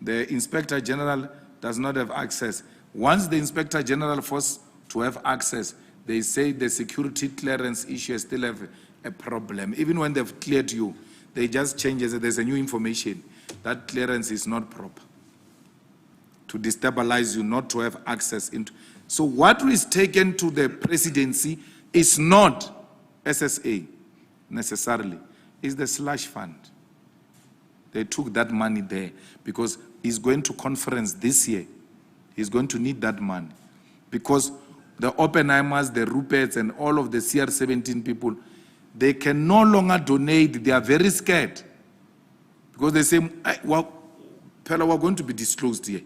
The Inspector General does not have access. Once the Inspector General forced to have access, they say the security clearance issue still have a problem. Even when they've cleared you, they just change it. There's a new information. That clearance is not proper. To destabilize you, not to have access into. So what is taken to the presidency is not SSA necessarily. It's the slush fund. They took that money there because he's going to conference this year. He's going to need that money because the Oppenheimers, the Ruperts, and all of the CR17 people, they can no longer donate. They are very scared because they say, well, Pella, we're going to be disclosed here.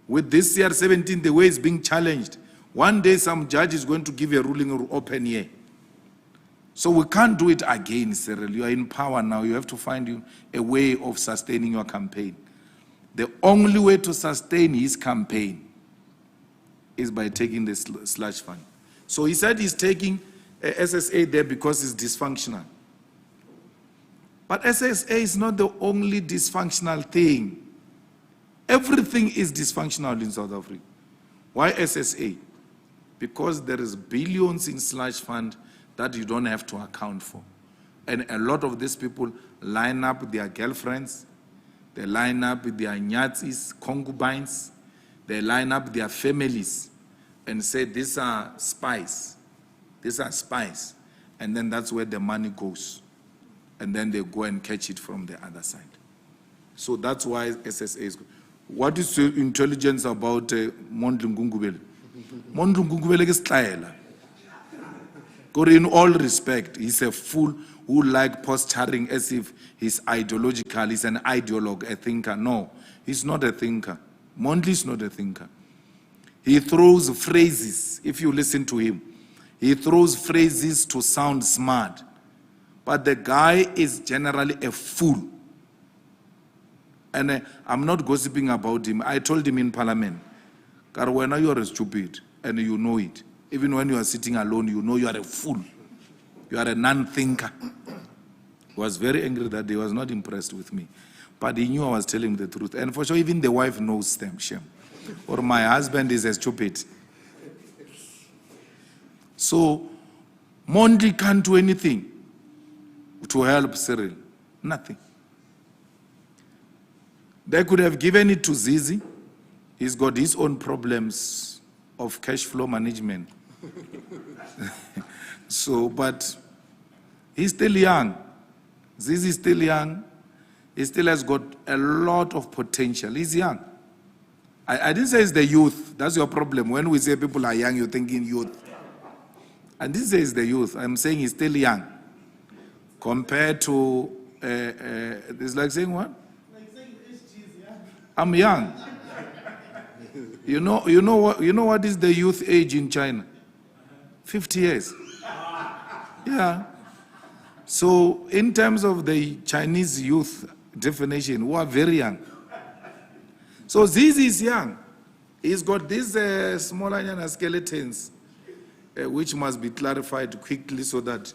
With this CR17, the way it's being challenged, one day some judge is going to give a ruling or open here. So we can't do it again, Cyril. You are in power now. You have to find a way of sustaining your campaign. The only way to sustain his campaign is by taking the slush fund. So he said he's taking SSA there because it's dysfunctional. But SSA is not the only dysfunctional thing. Everything is dysfunctional in South Africa. Why SSA? Because there is billions in slush fund that you don't have to account for. And a lot of these people line up their girlfriends, they line up their nyatzis, concubines, they line up their families and say, these are spies. These are spies. And then that's where the money goes. And then they go and catch it from the other side. So that's why SSA is good. What is the intelligence about Mondli Ngungubele? Mondli Ngungubele is Tlaela. In all respect, he's a fool who like posturing as if he's ideological, he's an ideologue, a thinker. No, he's not a thinker. Mondli is not a thinker. He throws phrases, if you listen to him, he throws phrases to sound smart. But the guy is generally a fool. And I'm not gossiping about him. I told him in Parliament, Karwena, you are stupid, and you know it. Even when you are sitting alone, you know you are a fool. You are a non-thinker. He was very angry that he was not impressed with me. But he knew I was telling the truth. And for sure, even the wife knows them, Shem. Or my husband is a stupid. So, Mondli can't do anything to help Cyril. Nothing. They could have given it to Zizi. He's got his own problems of cash flow management. So, but he's still young. Zizi is still young. He still has got a lot of potential. He's young. I didn't say it's the youth. That's your problem. When we say people are young, you're thinking youth. I didn't say it's the youth. I'm saying he's still young. Compared to, it's like saying what? Like saying I'm young. You know what is the youth age in China? 50 years. Yeah. So in terms of the Chinese youth definition, we are very young. So Zizi is young. He's got these smaller skeletons, which must be clarified quickly so that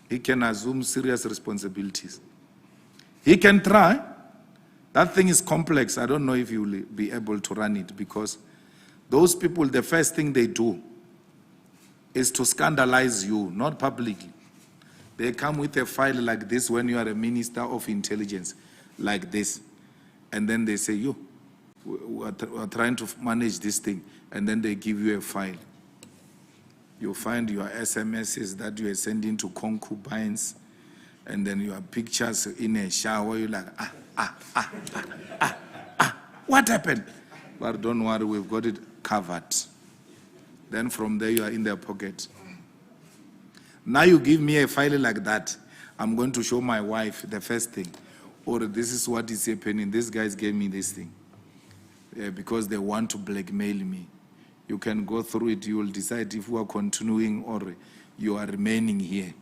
he can assume serious responsibilities. He can try. That thing is complex. I don't know if he will be able to run it, because those people, the first thing they do is to scandalize you, not publicly. They come with a file like this when you are a minister of intelligence, like this. And then they say, we are trying to manage this thing. And then they give you a file. You find your SMSs that you are sending to concubines, and then your pictures in a shower. You're like, what happened? But don't worry, we've got it covered. Then from there, you are in their pocket. Now you give me a file like that, I'm going to show my wife the first thing. Or this is what is happening. These guys gave me this thing. Because they want to blackmail me. You can go through it. You will decide if you are continuing or you are remaining here.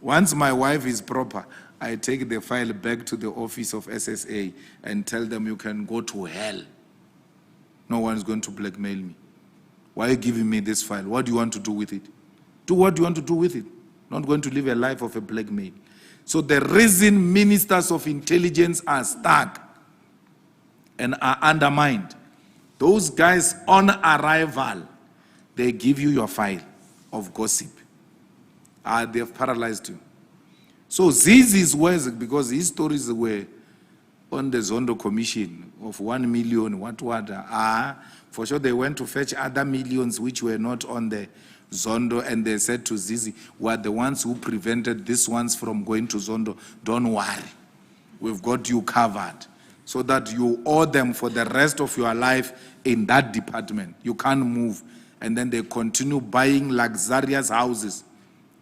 Once my wife is proper, I take the file back to the office of SSA and tell them you can go to hell. No one is going to blackmail me. Why are you giving me this file? What do you want to do with it? Do what you want to do with it. Not going to live a life of a blackmail. So the reason ministers of intelligence are stuck and are undermined, those guys on arrival, they give you your file of gossip. They have paralyzed you. So Zizi's words, because his stories were on the Zondo Commission of 1 million, for sure they went to fetch other millions which were not on the Zondo, and they said to Zizi, we are the ones who prevented these ones from going to Zondo. Don't worry, we've got you covered, so that you owe them for the rest of your life in that department. You can't move. And then they continue buying luxurious houses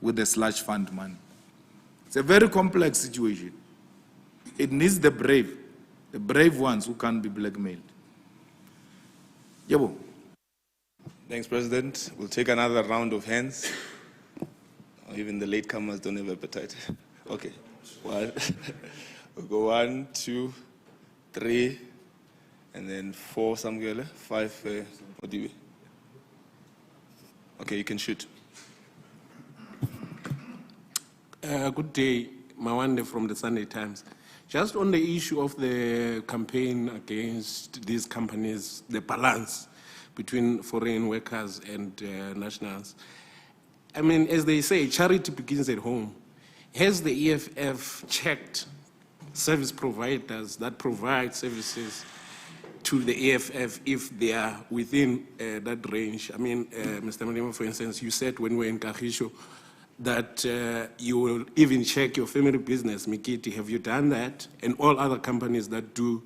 with the slush fund money. It's a very complex situation. It needs the brave ones who can't be blackmailed. Yebo. Thanks, President. We'll take another round of hands. Even the latecomers don't have appetite. Okay. We'll go 1, 2, 3, and then 4, Samgele, 5, what do we? Okay, you can shoot. Good day, Mawande from the Sunday Times. Just on the issue of the campaign against these companies, the balance between foreign workers and nationals. I mean, as they say, charity begins at home. Has the EFF checked service providers that provide services to the EFF if they are within that range? I mean, Mr. Malema, for instance, you said when we were in Kagisho that you will even check your family business, Mikiti. Have you done that? And all other companies that do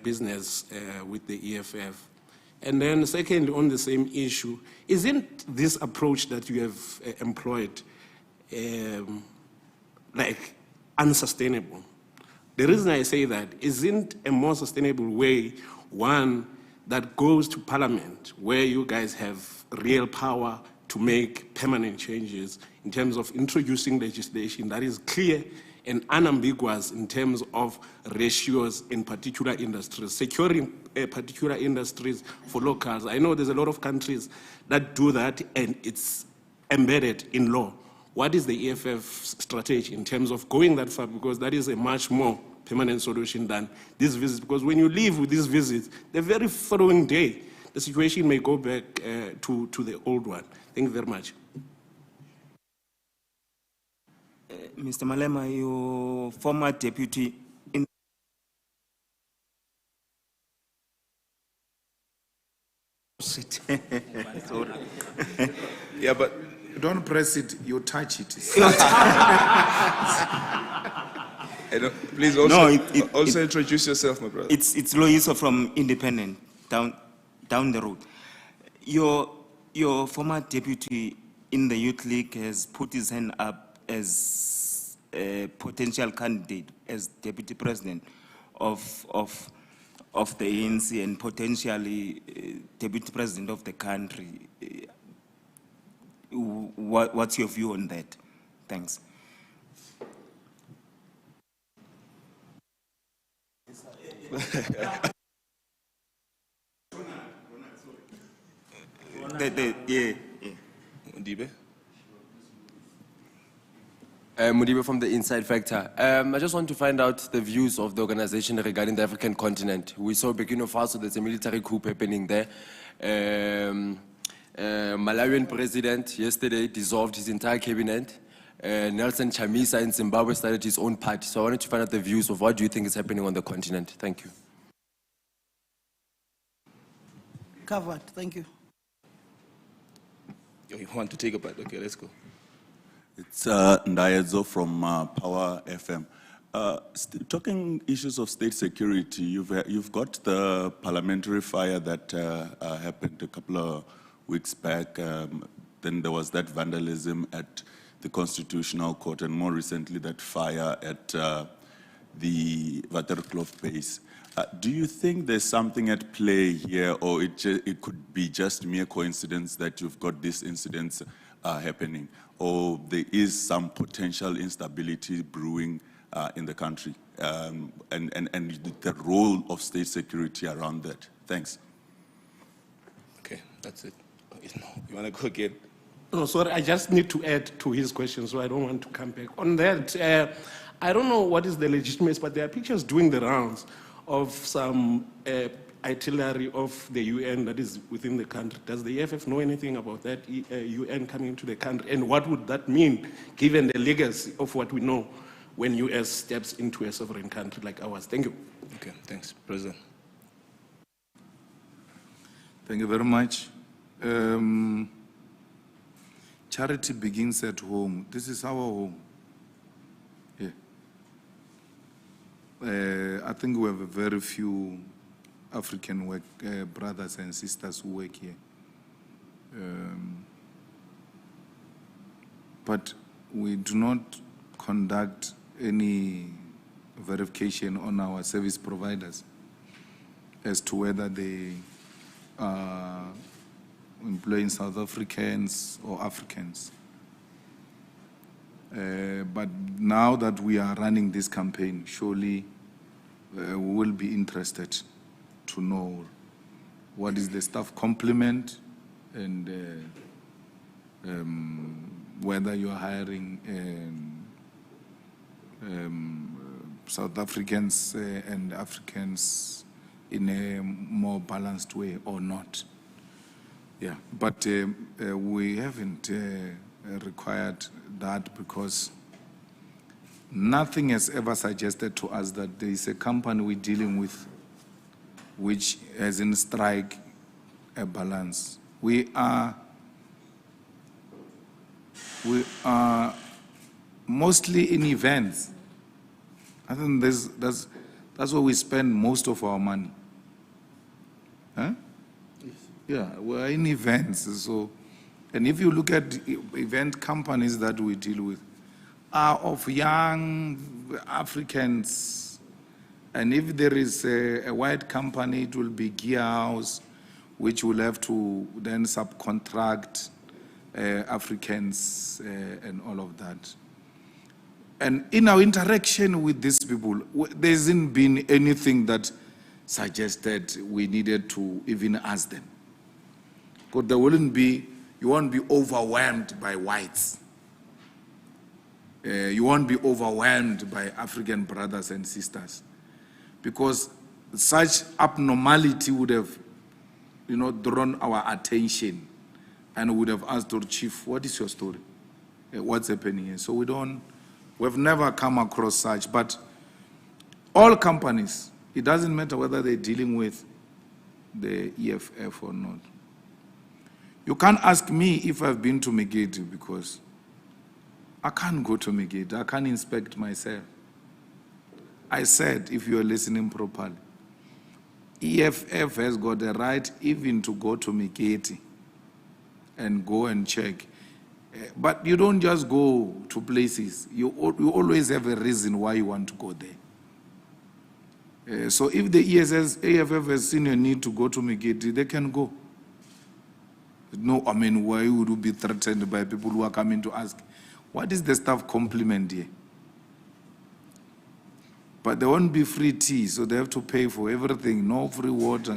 business with the EFF. And then second, on the same issue, isn't this approach that you have employed like unsustainable? The reason I say that, isn't a more sustainable way one that goes to Parliament, where you guys have real power to make permanent changes in terms of introducing legislation that is clear and unambiguous in terms of ratios in particular industries, securing particular industries for locals. I know there's a lot of countries that do that and it's embedded in law. What is the EFF strategy in terms of going that far? Because that is a much more permanent solution than these visits. Because when you leave with these visits, the very following day, the situation may go back to the old one. Thank you very much. Mr. Malema, your former deputy in Sorry. Yeah, but Don't press it, you touch it. Please also, also introduce yourself, my brother. It's Loiso from Independent, down the road. Your former deputy in the Youth League has put his hand up as a potential candidate as deputy president of of the ANC and potentially deputy president of the country. What's your view on that? Thanks. Yeah. Ndibe? Mudibe from the Inside Factor. I just want to find out the views of the organization regarding the African continent. We saw Burkina Faso, there's a military coup happening there. Malawian president yesterday dissolved his entire cabinet. Nelson Chamisa in Zimbabwe started his own party. So I wanted to find out the views of what do you think is happening on the continent. Thank you. Covered, thank you. You want to take a bite? Okay, let's go. It's Ndayedzo from Power FM. Talking issues of state security, you've got the parliamentary fire that happened a couple of weeks back. Then there was that vandalism at the Constitutional Court, and more recently that fire at the Waterkloof base. Do you think there's something at play here, or it could be just mere coincidence that you've got these incidents happening, or there is some potential instability brewing in the country, and the role of state security around that? Thanks. Okay, that's it. You want to go again? No, sorry, I just need to add to his question, so I don't want to come back. On that, I don't know what is the legitimacy, but there are pictures doing the rounds of some artillery of the UN that is within the country. Does the EFF know anything about that UN coming into the country? And what would that mean, given the legacy of what we know when US steps into a sovereign country like ours? Thank you. Okay, thanks. President. Thank you very much. Charity begins at home. This is our home. Yeah. I think we have a very few African brothers and sisters who work here. But we do not conduct any verification on our service providers as to whether they are employing South Africans or Africans. But now that we are running this campaign, surely we will be interested to know what is the staff complement and whether you are hiring South Africans and Africans in a more balanced way or not. Yeah, but we haven't required that because nothing has ever suggested to us that there is a company we're dealing with which has in strike a balance. We are mostly in events. I think that's where we spend most of our money. Huh? Yeah, we're in events. So, and if you look at event companies that we deal with, are of young Africans. And if there is a white company, it will be Gear House, which will have to then subcontract Africans and all of that. And in our interaction with these people, there hasn't been anything that suggested we needed to even ask them. Because there wouldn't be, you won't be overwhelmed by whites. You won't be overwhelmed by African brothers and sisters. Because such abnormality would have, drawn our attention and would have asked our chief, what is your story? What's happening here? So we've never come across such, but all companies, it doesn't matter whether they're dealing with the EFF or not. You can't ask me if I've been to Megiddo because I can't go to Megiddo. I can't inspect myself. I said, if you're listening properly, EFF has got the right even to go to Megiddo and go and check. But you don't just go to places. You always have a reason why you want to go there. So if the AFF has seen a need to go to Miketi, they can go. No, I mean, why would you be threatened by people who are coming to ask, what is the staff complement here? But there won't be free tea, so they have to pay for everything, no free water.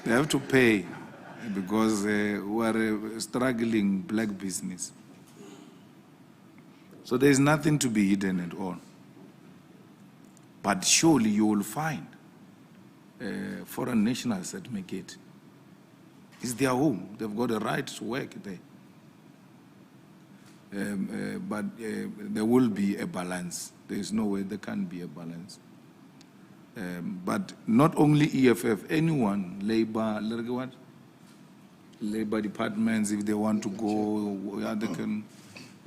They have to pay because we are a struggling black business. So there is nothing to be hidden at all. But surely you will find foreign nationals that make it. It's their home. They've got a right to work there. But there will be a balance. There is no way there can be a balance. But not only EFF, anyone, labor departments, if they want to go, yeah, they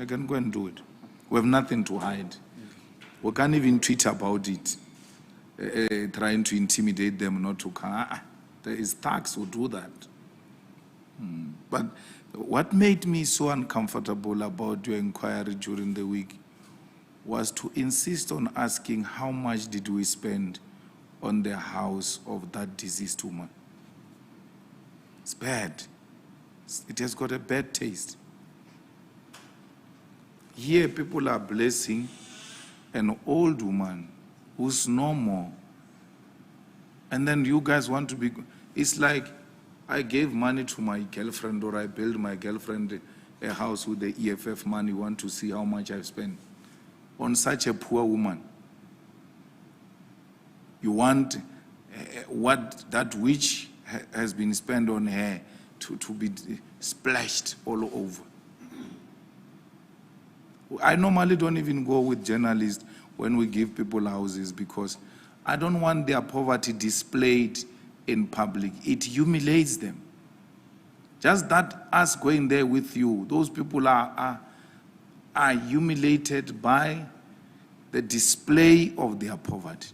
can go and do it. We have nothing to hide. We can't even tweet about it, trying to intimidate them not to come. There is tax who do that. But what made me so uncomfortable about your inquiry during the week was to insist on asking how much did we spend on the house of that deceased woman. It's bad. It has got a bad taste. Here people are blessing an old woman who's no more. And then you guys want to be, it's like I gave money to my girlfriend or I built my girlfriend a house with the EFF money, want to see how much I've spent on such a poor woman. You want what that which has been spent on her to be splashed all over. I normally don't even go with journalists when we give people houses because I don't want their poverty displayed in public. It humiliates them. Just that us going there with you, those people are humiliated by the display of their poverty.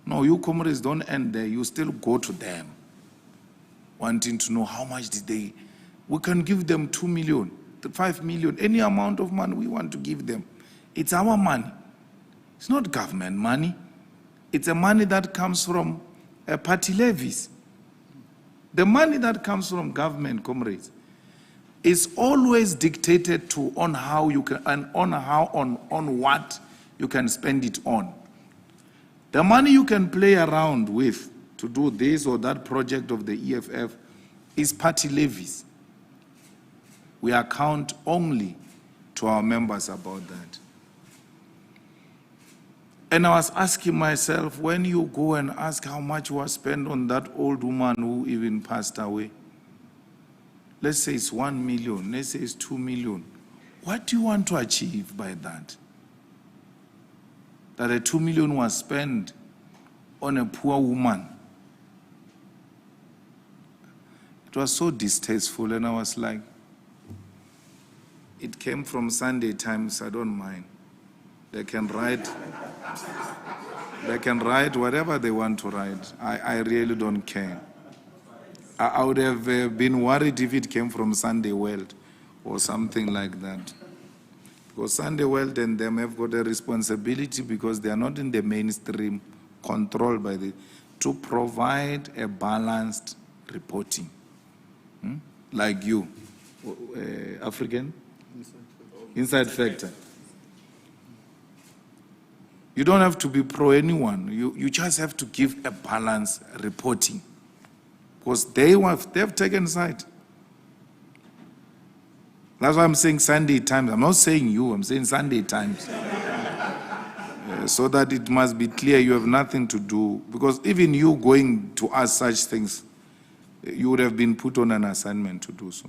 No, you comrades don't end there. You still go to them, wanting to know how much did they. We can give them 2 million, 5 million, any amount of money we want to give them. It's our money. It's not government money. It's a money that comes from party levies. The money that comes from government, comrades, is always dictated to on how you can and on what you can spend it on. The money you can play around with to do this or that project of the EFF is party levies. We account only to our members about that. And I was asking myself, when you go and ask how much was spent on that old woman who even passed away, let's say it's 1 million, let's say it's 2 million. What do you want to achieve by that? That a 2 million was spent on a poor woman. It was so distasteful, and I was like, it came from Sunday Times, I don't mind. They can write whatever they want to write. I really don't care. I would have been worried if it came from Sunday World or something like that. Because Sunday World and them have got a responsibility because they are not in the mainstream, controlled by to provide a balanced reporting. Like you, African? Inside Factor. You don't have to be pro anyone. You just have to give a balanced reporting. Because they've taken side. That's why I'm saying Sunday Times. I'm not saying you, I'm saying Sunday Times. So that it must be clear you have nothing to do. Because even you going to ask such things, you would have been put on an assignment to do so.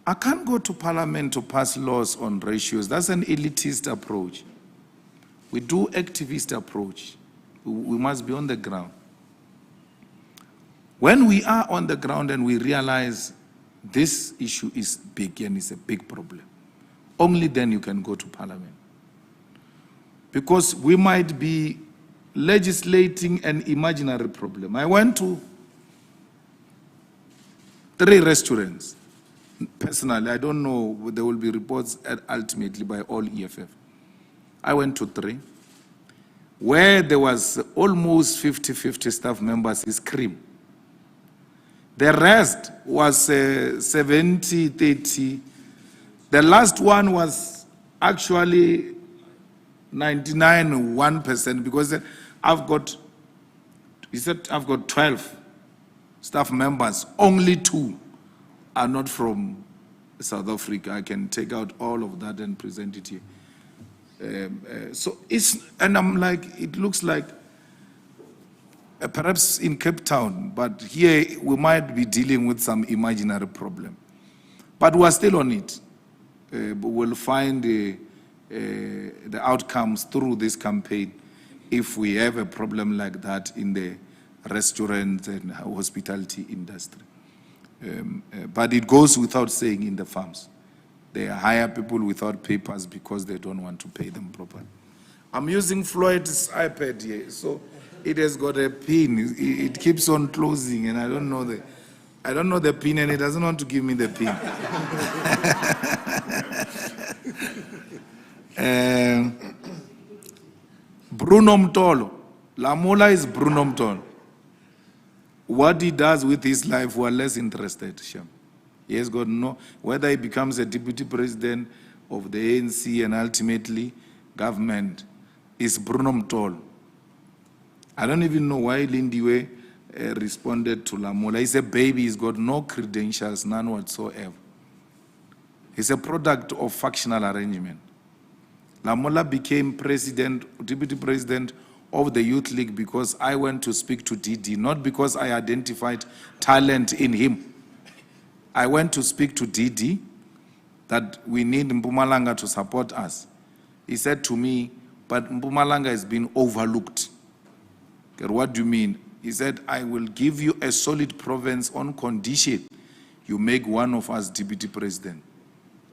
I can't go to Parliament to pass laws on ratios. That's an elitist approach. We do activist approach. We must be on the ground. When we are on the ground and we realize this issue is big and it's a big problem, only then you can go to Parliament. Because we might be legislating an imaginary problem. I went to 3 restaurants. personally, I don't know, there will be reports ultimately by all EFF. I went to 3. Where there was almost 50-50 staff members is cream. The rest was 70-30. The last one was actually 99.1% because I've got 12 staff members. Only 2 are not from South Africa. I can take out all of that and present it here. And I'm like, it looks like perhaps in Cape Town, but here we might be dealing with some imaginary problem. But we're still on it. We'll find the outcomes through this campaign if we have a problem like that in the restaurant and hospitality industry. But it goes without saying in the farms. They hire people without papers because they don't want to pay them properly. I'm using Floyd's iPad here, so it has got a pin. It keeps on closing, and I don't know the pin, and it doesn't want to give me the pin. Bruno Mtolo. Lamola is Bruno Mtolo. What he does with his life, we're less interested, Shem. He has got no, whether he becomes a deputy president of the ANC and ultimately government, is Bruno Mtolo. I don't even know why Lindiwe responded to Lamola. He's a baby, he's got no credentials, none whatsoever. He's a product of factional arrangement. Lamola became deputy president of the Youth League because I went to speak to DD, not because I identified talent in him. I went to speak to DD that we need Mpumalanga to support us. He said to me, but Mpumalanga has been overlooked. What do you mean? He said, I will give you a solid province on condition you make one of us deputy president.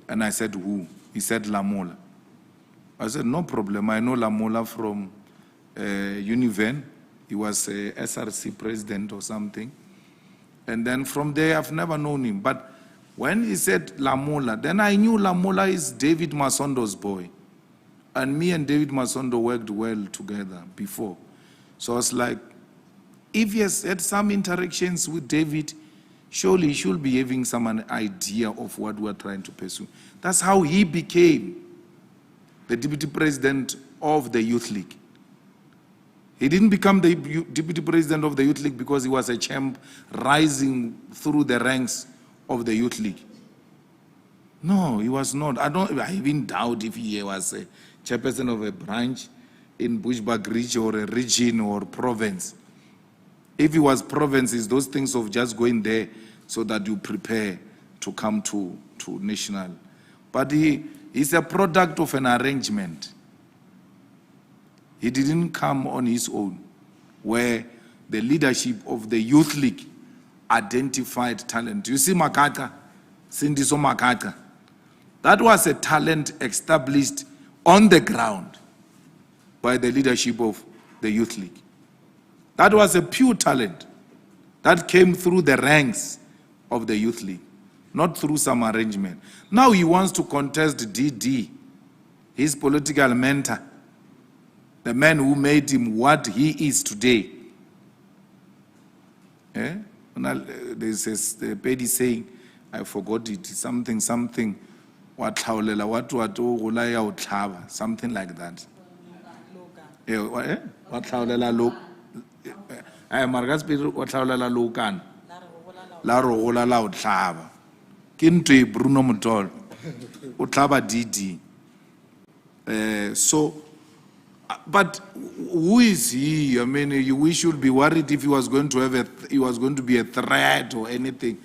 And I said, who? He said, Lamola. I said, no problem. I know Lamola from Univen. He was a SRC president or something. And then from there, I've never known him. But when he said Lamola, then I knew Lamola is David Masondo's boy. And me and David Masondo worked well together before. So I was like, if he has had some interactions with David, surely he should be having some idea of what we're trying to pursue. That's how he became the deputy president of the Youth League. He didn't become the deputy president of the Youth League because he was a champ rising through the ranks of the Youth League. No, he was not. I even doubt if he was a chairperson of a branch in Bushbuck region or a region or province. If he was provinces, those things of just going there so that you prepare to come to national. But he's a product of an arrangement. He didn't come on his own, where the leadership of the Youth League identified talent. You see Makata, Sindiso Makata. That was a talent established on the ground by the leadership of the Youth League. That was a pure talent that came through the ranks of the Youth League, not through some arrangement. Now he wants to contest DD, his political mentor, the man who made him what he is today. There's a lady saying, I forgot it, something, something like that. Bruno Mutol, Didi. So, but who is he? I mean, we should be worried if he was going to be a threat or anything.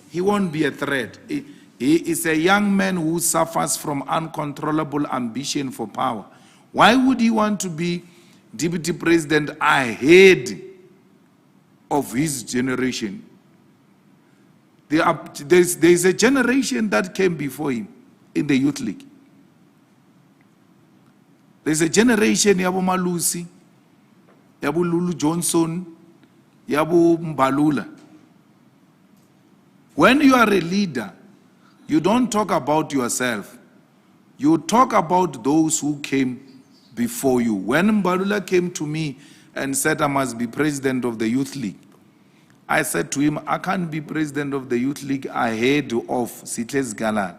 He won't be a threat. He is a young man who suffers from uncontrollable ambition for power. Why would he want to be deputy president ahead of his generation? There's a generation that came before him in the Youth League. There's a generation, Yabu Malusi, Yabu Lulu Johnson, Yabu Mbalula. When you are a leader, You don't talk about yourself. You talk about those who came before you. When Mbalula came to me and said I must be president of the Youth League, I said to him, I can't be president of the Youth League ahead of Zitles Galala.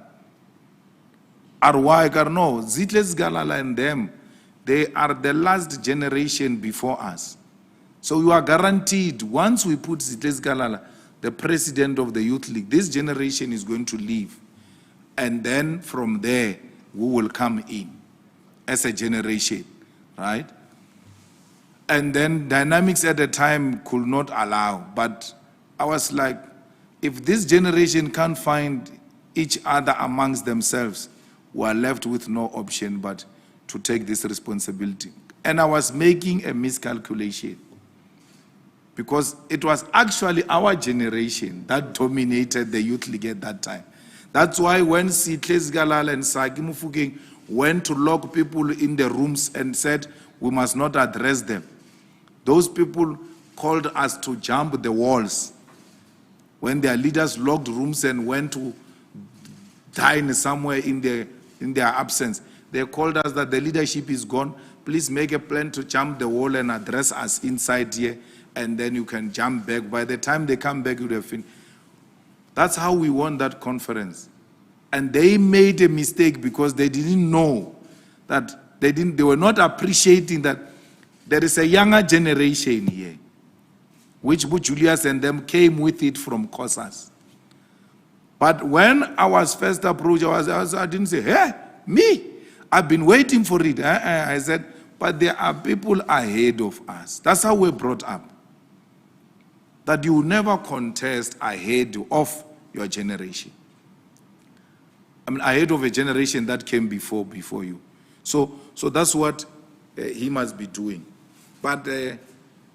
Arwai no, Zitles Galala and them, they are the last generation before us. So you are guaranteed, once we put Zitles Galala, the president of the Youth League, this generation is going to leave. And then from there, we will come in as a generation, right? And then dynamics at the time could not allow. But I was like, if this generation can't find each other amongst themselves, we are left with no option but to take this responsibility. And I was making a miscalculation because it was actually our generation that dominated the Youth League at that time. That's why when Sitles Galala and Saki Mufokeng went to lock people in the rooms and said, we must not address them, those people called us to jump the walls. When their leaders locked rooms and went to dine somewhere in their absence, they called us that the leadership is gone. Please make a plan to jump the wall and address us inside here, and then you can jump back. By the time they come back, you would have finished. That's how we won that conference. And they made a mistake because they didn't know that they were not appreciating that there is a younger generation here, which Julius and them came with it from COSAS. But when I was first approached, I didn't say, hey, me, I've been waiting for it. I said, but there are people ahead of us. That's how we're brought up. That you never contest ahead of your generation. I mean, ahead of a generation that came before you. So that's what he must be doing. But there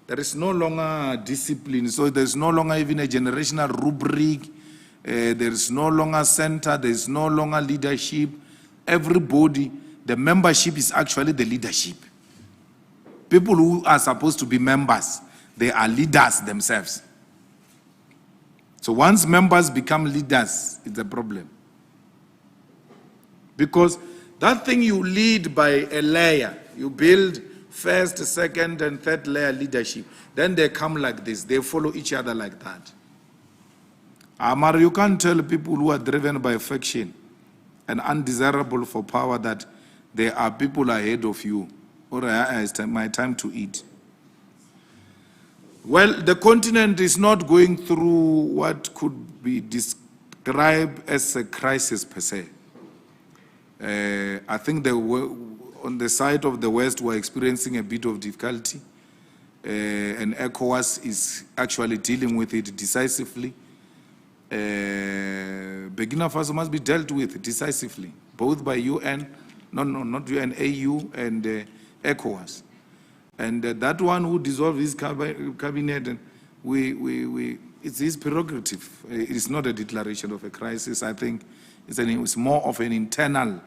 is no longer discipline. So there's no longer even a generational rubric. There is no longer center. There is no longer leadership. Everybody, the membership is actually the leadership. People who are supposed to be members, they are leaders themselves. So once members become leaders, it's a problem. Because that thing you lead by a layer, you build first, second, and third layer leadership. Then they come like this. They follow each other like that. Amar, you can't tell people who are driven by faction and undesirable for power that there are people ahead of you. Or it's my time to eat. Well, the continent is not going through what could be described as a crisis per se. I think on the side of the West, we're experiencing a bit of difficulty. And ECOWAS is actually dealing with it decisively. Burkina Faso must be dealt with decisively, both by UN, not UN, AU, and ECOWAS. And that one who dissolved his cabinet, it's his prerogative. It's not a declaration of a crisis. I think it's more of an internal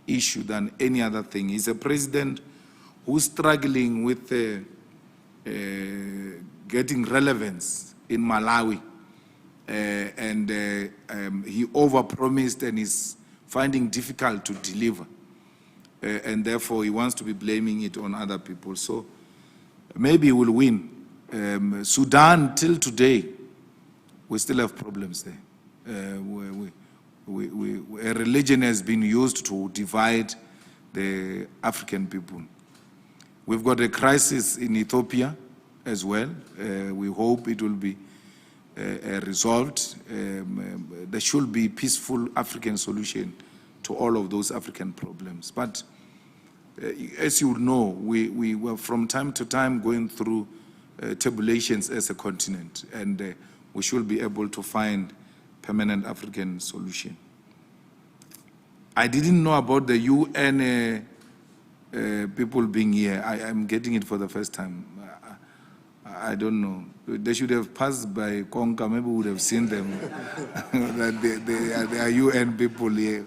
issue than any other thing. He's a president who's struggling with getting relevance in Malawi. And he overpromised and is finding difficult to deliver. And therefore, he wants to be blaming it on other people. So maybe he will win. Sudan, till today, we still have problems there. A religion has been used to divide the African people. We've got a crisis in Ethiopia as well. We hope it will be resolved. There should be peaceful African solution to all of those African problems. But as you know, we were from time to time going through tribulations as a continent, and we should be able to find permanent African solution. I didn't know about the UN people being here. I'm getting it for the first time. I don't know. They should have passed by Konka. Maybe we would have seen them. That they are UN people here.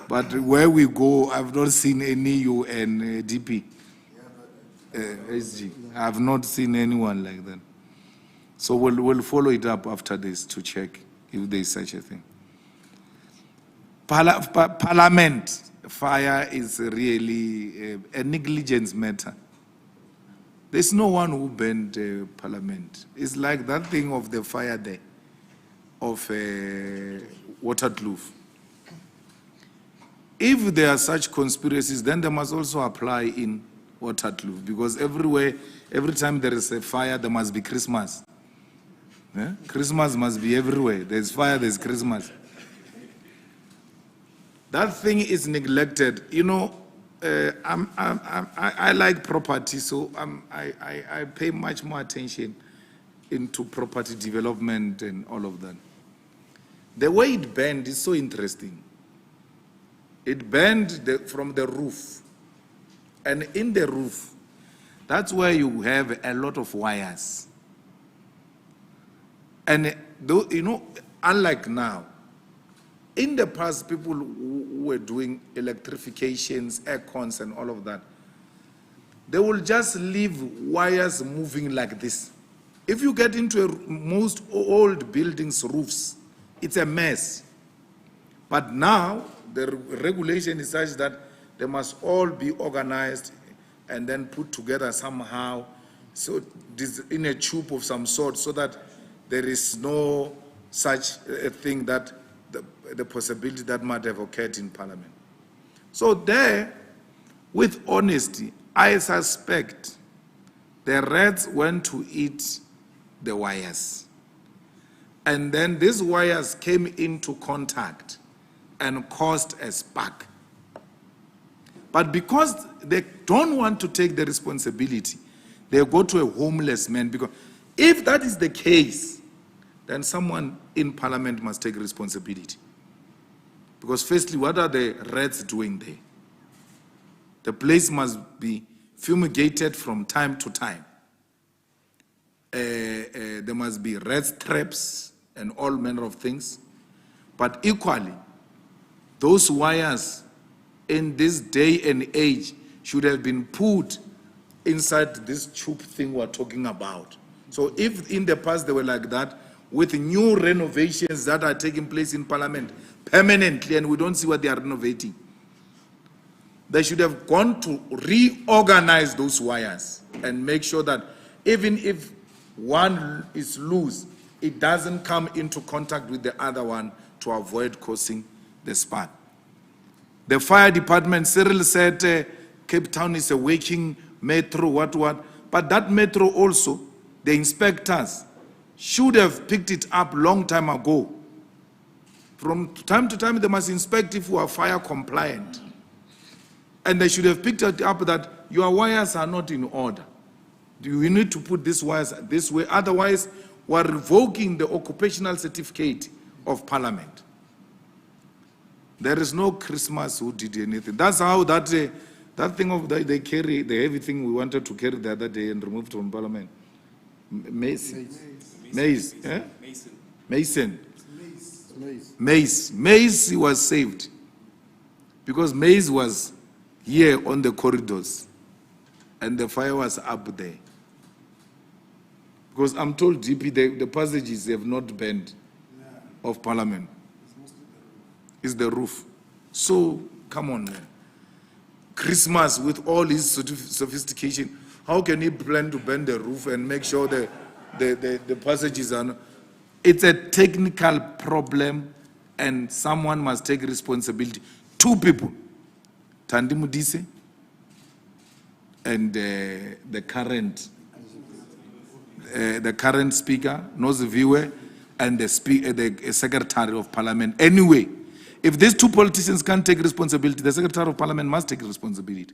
But where we go, I've not seen any UN DP. SG. I've not seen anyone like that. So we'll follow it up after this to check if there is such a thing. Parliament fire is really a negligence matter. There's no one who burned Parliament. It's like that thing of the fire there, of Waterkloof. If there are such conspiracies, then they must also apply in Waterkloof, because everywhere, every time there is a fire, there must be Christmas. Christmas must be everywhere. There's fire, there's Christmas. That thing is neglected. You know, I like property, so I pay much more attention into property development and all of that. The way it burned is so interesting. It burned from the roof. And in the roof, that's where you have a lot of wires. And, you know, unlike now, in the past, people who were doing electrifications, air cons, and all of that, they will just leave wires moving like this. If you get into most old buildings' roofs, it's a mess. But now, the regulation is such that they must all be organized and then put together somehow, so this in a tube of some sort, so that there is no such a thing that the possibility that might have occurred in Parliament. So there, with honesty, I suspect the rats went to eat the wires. And then these wires came into contact and caused a spark. But because they don't want to take the responsibility, they go to a homeless man. Because if that is the case, then someone in Parliament must take responsibility. Because firstly, what are the rats doing there? The place must be fumigated from time to time. There must be rat traps and all manner of things. But equally, those wires in this day and age should have been put inside this tube thing we're talking about. So if in the past they were like that, with new renovations that are taking place in Parliament permanently, and we don't see what they are renovating, they should have gone to reorganize those wires and make sure that even if one is loose, it doesn't come into contact with the other one to avoid causing the spark. The fire department, Cyril said Cape Town is a working metro, what. But that metro also, the inspectors should have picked it up long time ago. From time to time, they must inspect if we are fire compliant. And they should have picked it up that your wires are not in order. You need to put these wires this way, otherwise we're revoking the occupational certificate of Parliament. There is no Christmas who did anything. That's how that thing of they carry the heavy thing we wanted to carry the other day and removed from Parliament. Mason. Mace was saved because Mace was here on the corridors and the fire was up there. Because I'm told DP, the passages have not burned of Parliament. It's the roof. So, come on, man. Christmas with all his sophistication, how can he plan to bend the roof and make sure the passages are not? It's a technical problem and someone must take responsibility. Two people, Thandi Modise and the current speaker, Noziviwe, and the Secretary of Parliament. Anyway, if these two politicians can't take responsibility, the Secretary of Parliament must take responsibility.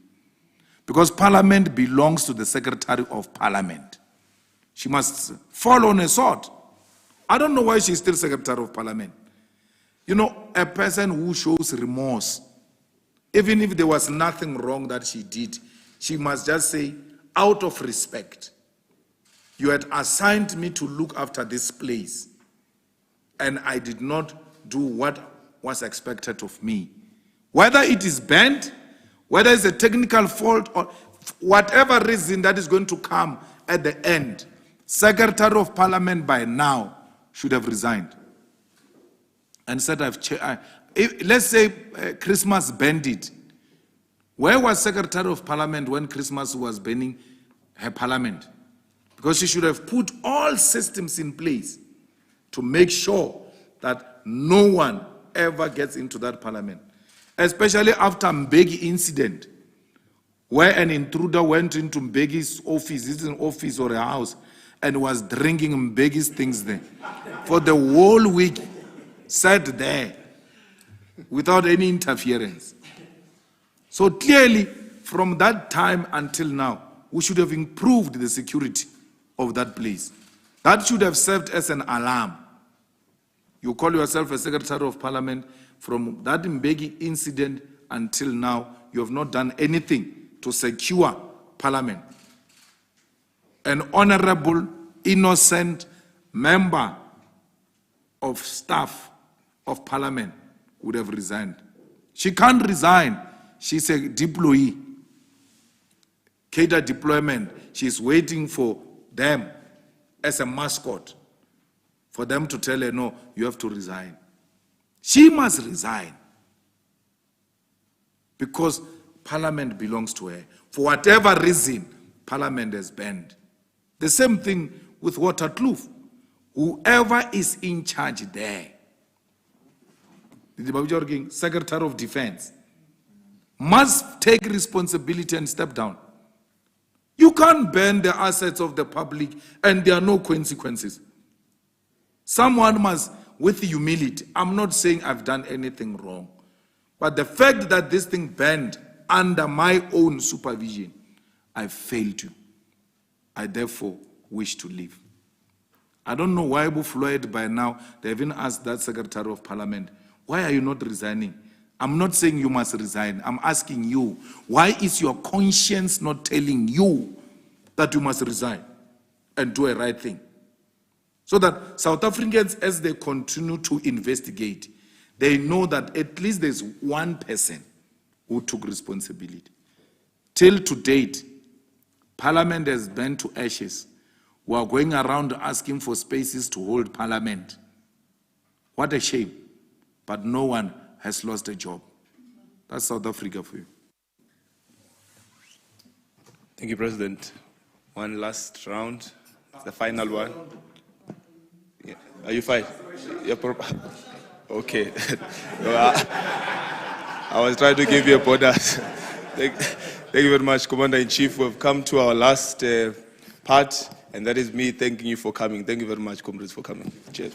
Because Parliament belongs to the Secretary of Parliament. She must fall on a sword. I don't know why she's still Secretary of Parliament. You know, a person who shows remorse, even if there was nothing wrong that she did, she must just say, out of respect, you had assigned me to look after this place, and I did not do what was expected of me. Whether it is bent, whether it's a technical fault, or whatever reason that is going to come at the end, Secretary of Parliament by now should have resigned and said, let's say Christmas banned it. Where was Secretary of Parliament when Christmas was banning her parliament? Because she should have put all systems in place to make sure that no one ever gets into that parliament. Especially after Mbeki incident, where an intruder went into Mbeki's office, it's an office or a house, and was drinking Mbeki's things there. For the whole week, sat there without any interference. So clearly, from that time until now, we should have improved the security of that place. That should have served as an alarm. You call yourself a Secretary of Parliament. From that Mbeki incident until now, you have not done anything to secure Parliament. An honorable, innocent member of staff of Parliament would have resigned. She can't resign. She's a deployee. Cadre deployment. She's waiting for them as a mascot for them to tell her, no, you have to resign. She must resign because Parliament belongs to her. For whatever reason, Parliament has banned. The same thing with Waterkloof. Whoever is in charge there, the Secretary of Defense, must take responsibility and step down. You can't ban the assets of the public and there are no consequences. Someone must, with humility, I'm not saying I've done anything wrong, but the fact that this thing banned under my own supervision, I failed you. I therefore wish to leave. I don't know why Floyd by now, they even asked that Secretary of Parliament, why are you not resigning? I'm not saying you must resign. I'm asking you, why is your conscience not telling you that you must resign and do a right thing? So that South Africans, as they continue to investigate, they know that at least there's one person who took responsibility. Till to date, Parliament has burned to ashes. We are going around asking for spaces to hold Parliament. What a shame. But no one has lost a job. That's South Africa for you. Thank you, President. One last round, the final one. Yeah. Are you fine? Okay. I was trying to give you a bonus. Thank you very much, Commander-in-Chief. We've come to our last part, and that is me thanking you for coming. Thank you very much, comrades, for coming. Cheers.